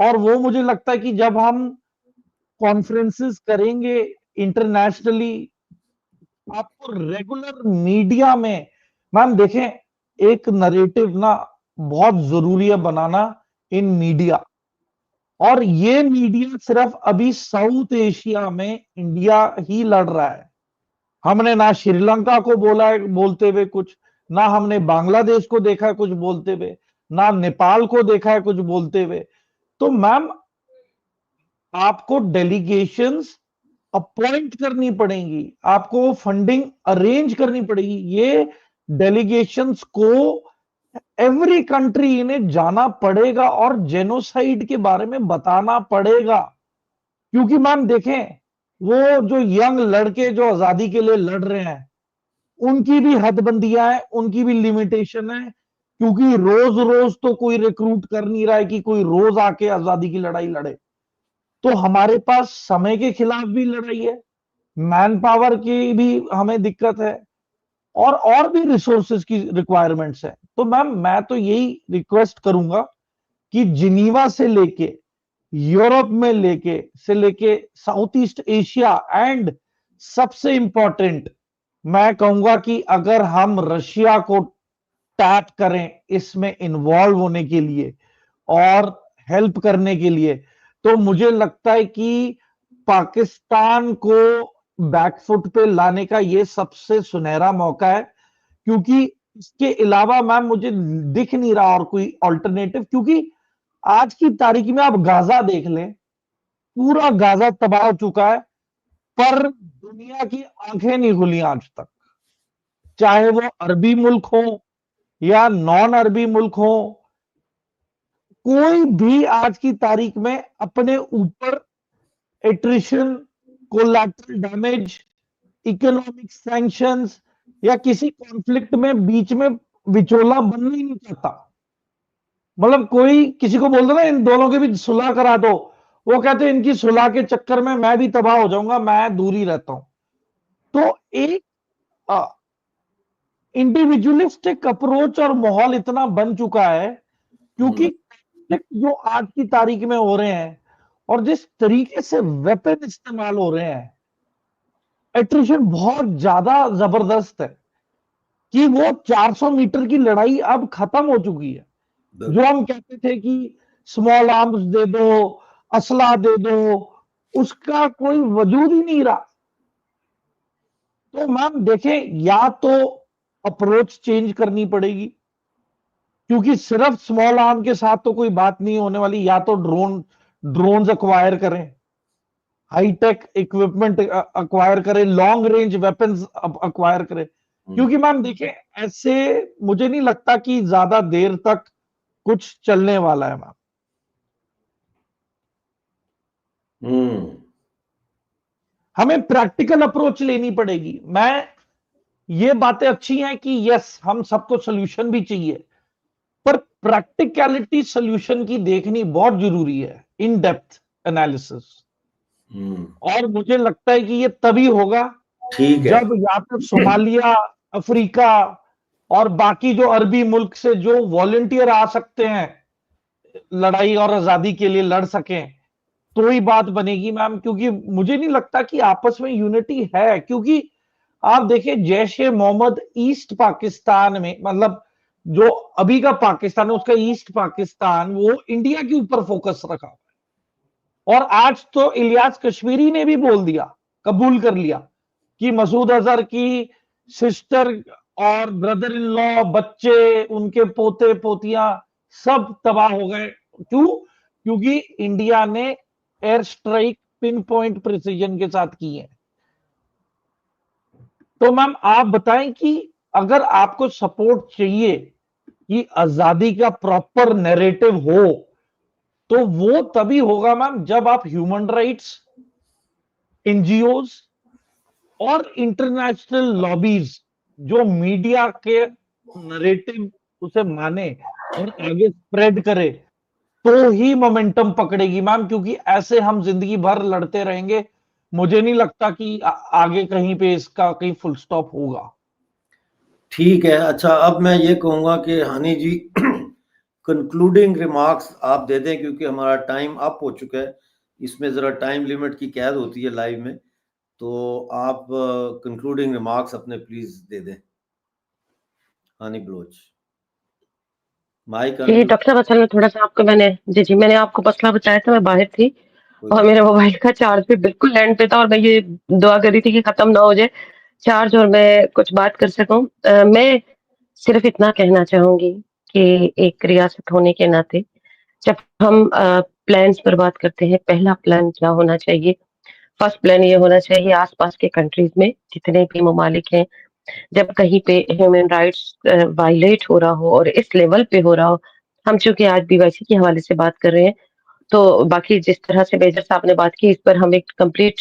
اور وہ مجھے لگتا ہے کہ جب ہم کانفرنسز کریں گے انٹرنیشنلی، آپ کو ریگولر میڈیا میں میم دیکھیں، ایک نریٹو نا بہت ضروری ہے بنانا ان میڈیا، اور یہ میڈیا صرف ابھی ساؤتھ ایشیا میں انڈیا ہی لڑ رہا ہے. ہم نے نہ شری لنکا کو بولا ہے بولتے ہوئے کچھ، نہ ہم نے بنگلہ دیش کو دیکھا ہے کچھ بولتے ہوئے، نہ نیپال کو دیکھا ہے کچھ بولتے ہوئے. تو میم آپ کو ڈیلیگیشنز اپوائنٹ کرنی پڑیں گی، آپ کو فنڈنگ ارینج کرنی پڑے گی. یہ ڈیلیگیشنز کو ایوری کنٹری انہیں جانا پڑے گا اور جینوسائیڈ کے بارے میں بتانا پڑے گا. کیونکہ میم دیکھیں، وہ جو ینگ لڑکے جو آزادی کے لیے لڑ رہے ہیں، ان کی بھی حد بندیاں ہیں، ان کی بھی لمیٹیشن ہے. کیونکہ روز روز تو کوئی ریکروٹ کر نہیں رہا ہے کہ کوئی روز آ کے آزادی کی لڑائی لڑے. تو ہمارے پاس سمے کے خلاف بھی لڑائی ہے، مین پاور کی بھی ہمیں دقت ہے، اور بھی ریسورسز کی ریکوائرمنٹس ہے. تو میم میں تو یہی ریکویسٹ کروں گا کہ جنیوا سے لے کے یورپ میں لے کے ساؤتھ ایسٹ ایشیا، اینڈ سب سے امپورٹنٹ میں کہوں گا کہ اگر ہم رشیا کو ٹیپ کریں اس میں انوالو ہونے کے لیے اور ہیلپ کرنے کے لیے، تو مجھے لگتا ہے کہ پاکستان کو بیک فٹ پہ لانے کا یہ سب سے سنہرا موقع ہے. کیونکہ اس کے علاوہ میم مجھے دکھ نہیں رہا اور کوئی آلٹرنیٹو. کیونکہ آج کی تاریخ میں آپ غازہ دیکھ لیں، پورا غازہ تباہ ہو چکا ہے، پر دنیا کی آنکھیں نہیں کھلی آج تک. چاہے وہ عربی ملک ہو یا نان عربی ملک ہو، کوئی بھی آج کی تاریخ میں اپنے اوپر iteration, collateral damage, economic sanctions یا کسی کانفلکٹ میں بیچ میں وچولا بننا ہی نہیں چاہتا. مطلب کوئی کسی کو بولتا نا ان دونوں کے بھی صلح کرا دو، وہ کہتے ہیں ان کی صلح کے چکر میں بھی تباہ ہو جاؤں گا، میں دور ہی رہتا ہوں. تو ایک انڈیویجولسٹک اپروچ اور ماحول اتنا بن چکا ہے، کیونکہ جو آج کی تاریخ میں ہو رہے ہیں اور جس طریقے سے ویپن استعمال ہو رہے ہیں، ایٹریشن بہت زیادہ زبردست ہے کہ وہ 400 میٹر کی لڑائی اب ختم ہو چکی ہے. جو ہم کہتے تھے کہ سمال آرمز دے دو، اسلحہ دے دو، اس کا کوئی وجود ہی نہیں رہا. تو میم دیکھیں، یا تو اپروچ چینج کرنی پڑے گی، کیونکہ صرف سمال آرم کے ساتھ تو کوئی بات نہیں ہونے والی. یا تو ڈرونز اکوائر کریں، ہائی ٹیک اکوپمنٹ اکوائر کریں، لانگ رینج ویپنز اکوائر کریں. کیونکہ میم دیکھیں، ایسے مجھے نہیں لگتا کہ زیادہ دیر تک کچھ چلنے والا ہے میم. ہمیں پریکٹیکل اپروچ لینی پڑے گی. میں یہ باتیں اچھی ہیں کہ یس ہم سب کو سولوشن بھی چاہیے، پر پریکٹیکلٹی سولوشن کی دیکھنی بہت ضروری ہے، ان ڈیپتھ انالیسس. اور مجھے لگتا ہے کہ یہ تبھی ہوگا جب یا تو صومالیہ، افریقہ اور باقی جو عربی ملک سے جو والنٹیئر آ سکتے ہیں لڑائی اور آزادی کے لیے لڑ سکیں، تو ہی بات بنے گی میم. کیونکہ مجھے نہیں لگتا کہ آپس میں یونٹی ہے. کیونکہ آپ دیکھیں جیش محمد ایسٹ پاکستان میں، مطلب جو ابھی کا پاکستان ہے اس کا ایسٹ پاکستان، وہ انڈیا کے اوپر فوکس رکھا. اور آج تو الیاس کشمیری نے بھی بول دیا، قبول کر لیا کہ مسعود اظہر کی سسٹر اور بردر ان لا، بچے، ان کے پوتے پوتیاں سب تباہ ہو گئے. کیوں؟ کیونکہ انڈیا نے air strike pinpoint precision کے ساتھ کی ہے. تو میم آپ بتائیں کہ اگر آپ کو سپورٹ چاہیے کہ آزادی کا پراپر نیریٹو ہو، تو وہ تبھی ہوگا میم جب آپ human rights, N G Os اور انٹرنیشنل لابیز جو میڈیا کے نریٹو اسے مانے اور آگے سپریڈ کرے، تو ہی مومنٹم پکڑے گی میم. کیونکہ ایسے ہم زندگی بھر لڑتے رہیں گے، مجھے نہیں لگتا کہ آگے کہیں پہ اس کا کہیں فل سٹاپ ہوگا. ٹھیک ہے. اچھا، اب میں یہ کہوں گا کہ ہانی جی کنکلوڈنگ ریمارکس آپ دے دیں کیونکہ ہمارا ٹائم اپ ہو چکا ہے. اس میں ذرا ٹائم لیمٹ کی قید ہوتی ہے لائیو میں, تو آپ کنکلوڈنگ ریمارکس اپنے پلیز دے دیں. ہانی بلوچ مائک. جی ڈاکٹر صاحب اصل میں تھوڑا سا آپ کو میں نے آپ کو مسئلہ بتایا تھا, میں باہر تھی اور میرے موبائل کا چارج بھی بالکل اینڈ پہ تھا, اور میں یہ دعا کر رہی تھی کہ ختم نہ ہو جائے چارج اور میں کچھ بات کر سکوں. میں صرف اتنا کہنا چاہوں گی کہ ایک ریاست ہونے کے ناطے جب ہم پلانس پر بات کرتے ہیں, پہلا پلان کیا ہونا چاہیے؟ فرسٹ پلان یہ ہونا چاہیے آس پاس کے کنٹریز میں جتنے بھی ممالک ہیں, جب کہیں پہ ہیومن رائٹس وائلیٹ ہو رہا ہو اور اس لیول پہ ہو رہا ہو, ہم چونکہ آج BYC کے حوالے سے بات کر رہے ہیں, تو باقی جس طرح سے میجر صاحب نے بات کی اس پر ہم ایک کمپلیٹ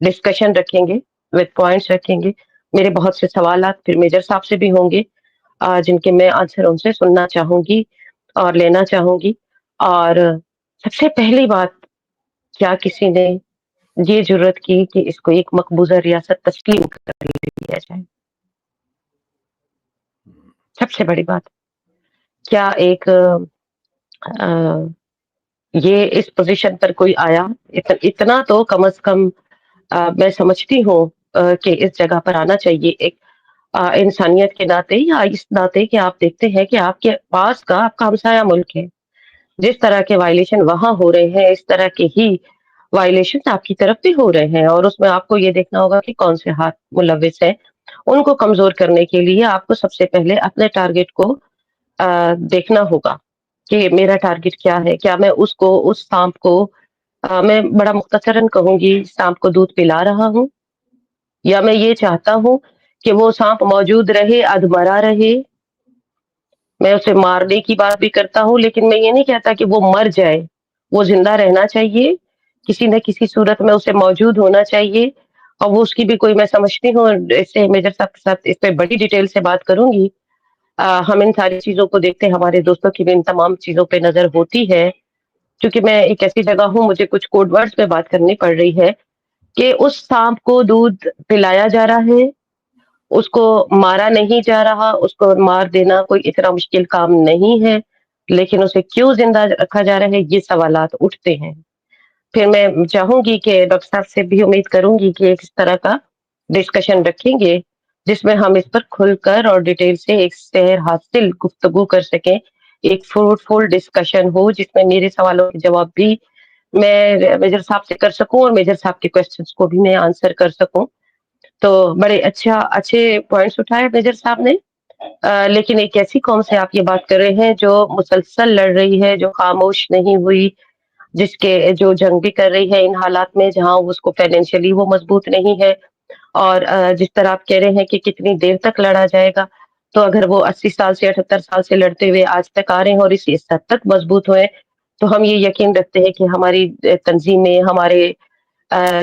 ڈسکشن رکھیں گے, وتھ پوائنٹس رکھیں گے. میرے بہت سے سوالات پھر میجر صاحب سے بھی ہوں گے جن کے میں آنسر ان سے سننا چاہوں گی اور لینا چاہوں گی. اور سب سے پہلی بات, کیا کسی نے یہ ضرورت کی کہ اس کو ایک مقبوضہ ریاست تسلیم کر دیا جائے؟ سب سے بڑی بات, کیا ایک یہ اس پوزیشن پر کوئی آیا؟ اتنا تو کم از کم میں سمجھتی ہوں کہ اس جگہ پر آنا چاہیے ایک انسانیت کے ناطے, یا اس ناطے کہ آپ دیکھتے ہیں کہ آپ کے پاس کا آپ کا ہمسایہ ملک ہے, جس طرح کے وائلیشن وہاں ہو رہے ہیں اس طرح کے ہی وائلیشن آپ کی طرف بھی ہو رہے ہیں, اور اس میں آپ کو یہ دیکھنا ہوگا کہ کون سے ہاتھ ملوث ہیں. ان کو کمزور کرنے کے لیے آپ کو سب سے پہلے اپنے ٹارگٹ کو دیکھنا ہوگا کہ میرا ٹارگٹ کیا ہے. کیا میں اس سانپ کو میں بڑا مختصراً کہوں گی, سانپ کو دودھ پلا رہا ہوں, یا میں یہ چاہتا ہوں کہ وہ سانپ موجود رہے, ادھمرا رہے. میں اسے مارنے کی بات بھی کرتا ہوں, لیکن میں یہ نہیں کہتا کہ وہ مر جائے, وہ زندہ رہنا چاہیے, کسی نہ کسی صورت میں اسے موجود ہونا چاہیے. اور وہ اس کی بھی کوئی, میں سمجھتی ہوں اس سے میجر صاحب کے ساتھ اس پہ بڑی ڈیٹیل سے بات کروں گی. ہم ان ساری چیزوں کو دیکھتے ہیں, ہمارے دوستوں کی بھی ان تمام چیزوں پہ نظر ہوتی ہے, کیونکہ میں ایک ایسی جگہ ہوں, مجھے کچھ کوڈ ورڈز پہ بات کرنی پڑ رہی ہے کہ اس سانپ کو دودھ پلایا جا رہا ہے, اس کو مارا نہیں جا رہا. اس کو مار دینا کوئی اتنا مشکل کام نہیں ہے, لیکن اسے کیوں زندہ رکھا جا رہا ہے, یہ سوالات اٹھتے ہیں. پھر میں چاہوں گی کہ ڈاکٹر صاحب سے بھی امید کروں گی کہ اس طرح کا ڈسکشن رکھیں گے جس میں ہم اس پر کھل کر اور ڈیٹیل سے ایک سیر حاصل گفتگو کر سکیں, ایک فروٹفل ڈسکشن ہو جس میں میرے سوالوں کے جواب بھی میں میجر صاحب سے کر سکوں اور میجر صاحب کے کوسچنس کو بھی میں آنسر کر سکوں. تو بڑے اچھے پوائنٹس اٹھائے میجر صاحب نے, لیکن ایک ایسی قوم سے آپ یہ بات کر رہے ہیں جو مسلسل لڑ رہی ہے, جو خاموش نہیں ہوئی, جس کے جو جنگ بھی کر رہی ہے ان حالات میں جہاں اس کو فائنینشلی وہ مضبوط نہیں ہے. اور جس طرح آپ کہہ رہے ہیں کہ کتنی دیر تک لڑا جائے گا, تو اگر وہ 80 سال سے 78 سال سے لڑتے ہوئے آج تک آ رہے ہیں اور اس حد تک مضبوط ہوئے, تو ہم یہ یقین رکھتے ہیں کہ ہماری تنظیمیں, ہمارے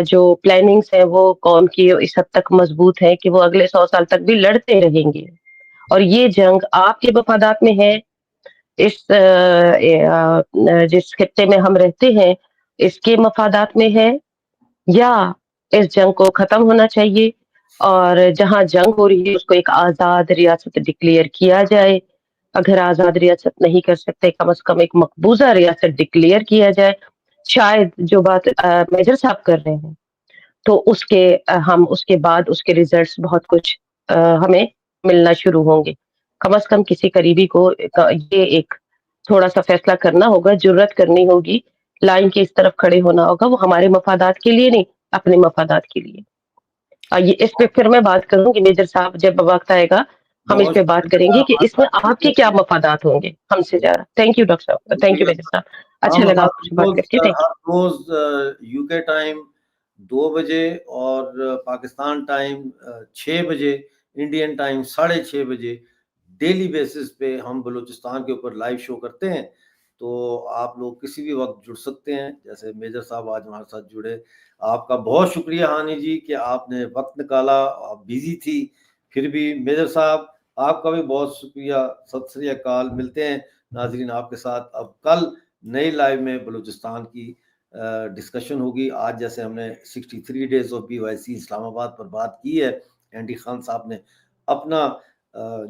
جو پلاننگز ہیں وہ قوم کی اس حد تک مضبوط ہیں کہ وہ اگلے 100 سال تک بھی لڑتے رہیں گے. اور یہ جنگ آپ کے مفادات میں ہے, اس جس خطے میں ہم رہتے ہیں اس کے مفادات میں ہے, یا اس جنگ کو ختم ہونا چاہیے اور جہاں جنگ ہو رہی ہے اس کو ایک آزاد ریاست ڈکلیئر کیا جائے. اگر آزاد ریاست نہیں کر سکتے, کم از کم ایک مقبوضہ ریاست ڈکلیئر کیا جائے. شاید جو بات میجر صاحب کر رہے ہیں تو اس کے ہم اس کے بعد اس کے ریزلٹس بہت کچھ ہمیں ملنا شروع ہوں گے. کم از کم کسی قریبی کو یہ ایک تھوڑا سا فیصلہ کرنا ہوگا, جرات کرنی ہوگی, لائن کے اس طرف کھڑے ہونا ہوگا, وہ ہمارے مفادات کے لیے نہیں, اپنے مفادات کے لیے. یہ اس پہ پھر میں بات کروں گی میجر صاحب, جب وقت آئے گا ہم اس پہ بات کریں گے کہ اس میں آپ کے کیا مفادات ہوں گے ہم سے زیادہ. تھینک یو ڈاکٹر صاحب, تھینک یو میجر صاحب, اچھا لگا آپ سے بات کر کے. روز UK ٹائم 2 بجے اور پاکستان ٹائم 6 بجے, انڈین ٹائم 6:30 بجے ڈیلی بیسس پہ ہم بلوچستان کے اوپر لائیو شو کرتے ہیں. تو آپ لوگ کسی بھی وقت جڑ سکتے ہیں, جیسے میجر صاحب آج ہمارے ساتھ جڑے. آپ کا بہت شکریہ ہانی جی کہ آپ نے وقت نکالا, آپ بیزی تھی پھر بھی. میجر صاحب آپ کا بھی بہت شکریہ, ست سری اکال. ملتے ہیں ناظرین آپ کے ساتھ اب کل نئی لائیو میں بلوچستان کی ڈسکشن ہوگی. آج جیسے ہم نے 63 days آف BYC اسلام آباد پر بات کی ہے, اینڈی خان صاحب نے اپنا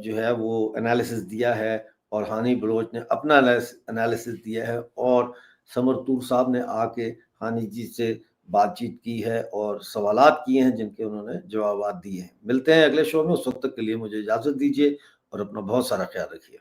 جو ہے وہ انالیسس دیا ہے, اور ہانی بلوچ نے اپنا انالیسس دیا ہے، اور سمرتور صاحب نے آ کے ہانی جی سے بات چیت کی ہے اور سوالات کیے ہیں جن کے انہوں نے جوابات دیے ہیں۔ ملتے ہیں اگلے شو میں، اس وقت تک کے لیے مجھے اجازت دیجیے اور اپنا بہت سارا خیال رکھیے۔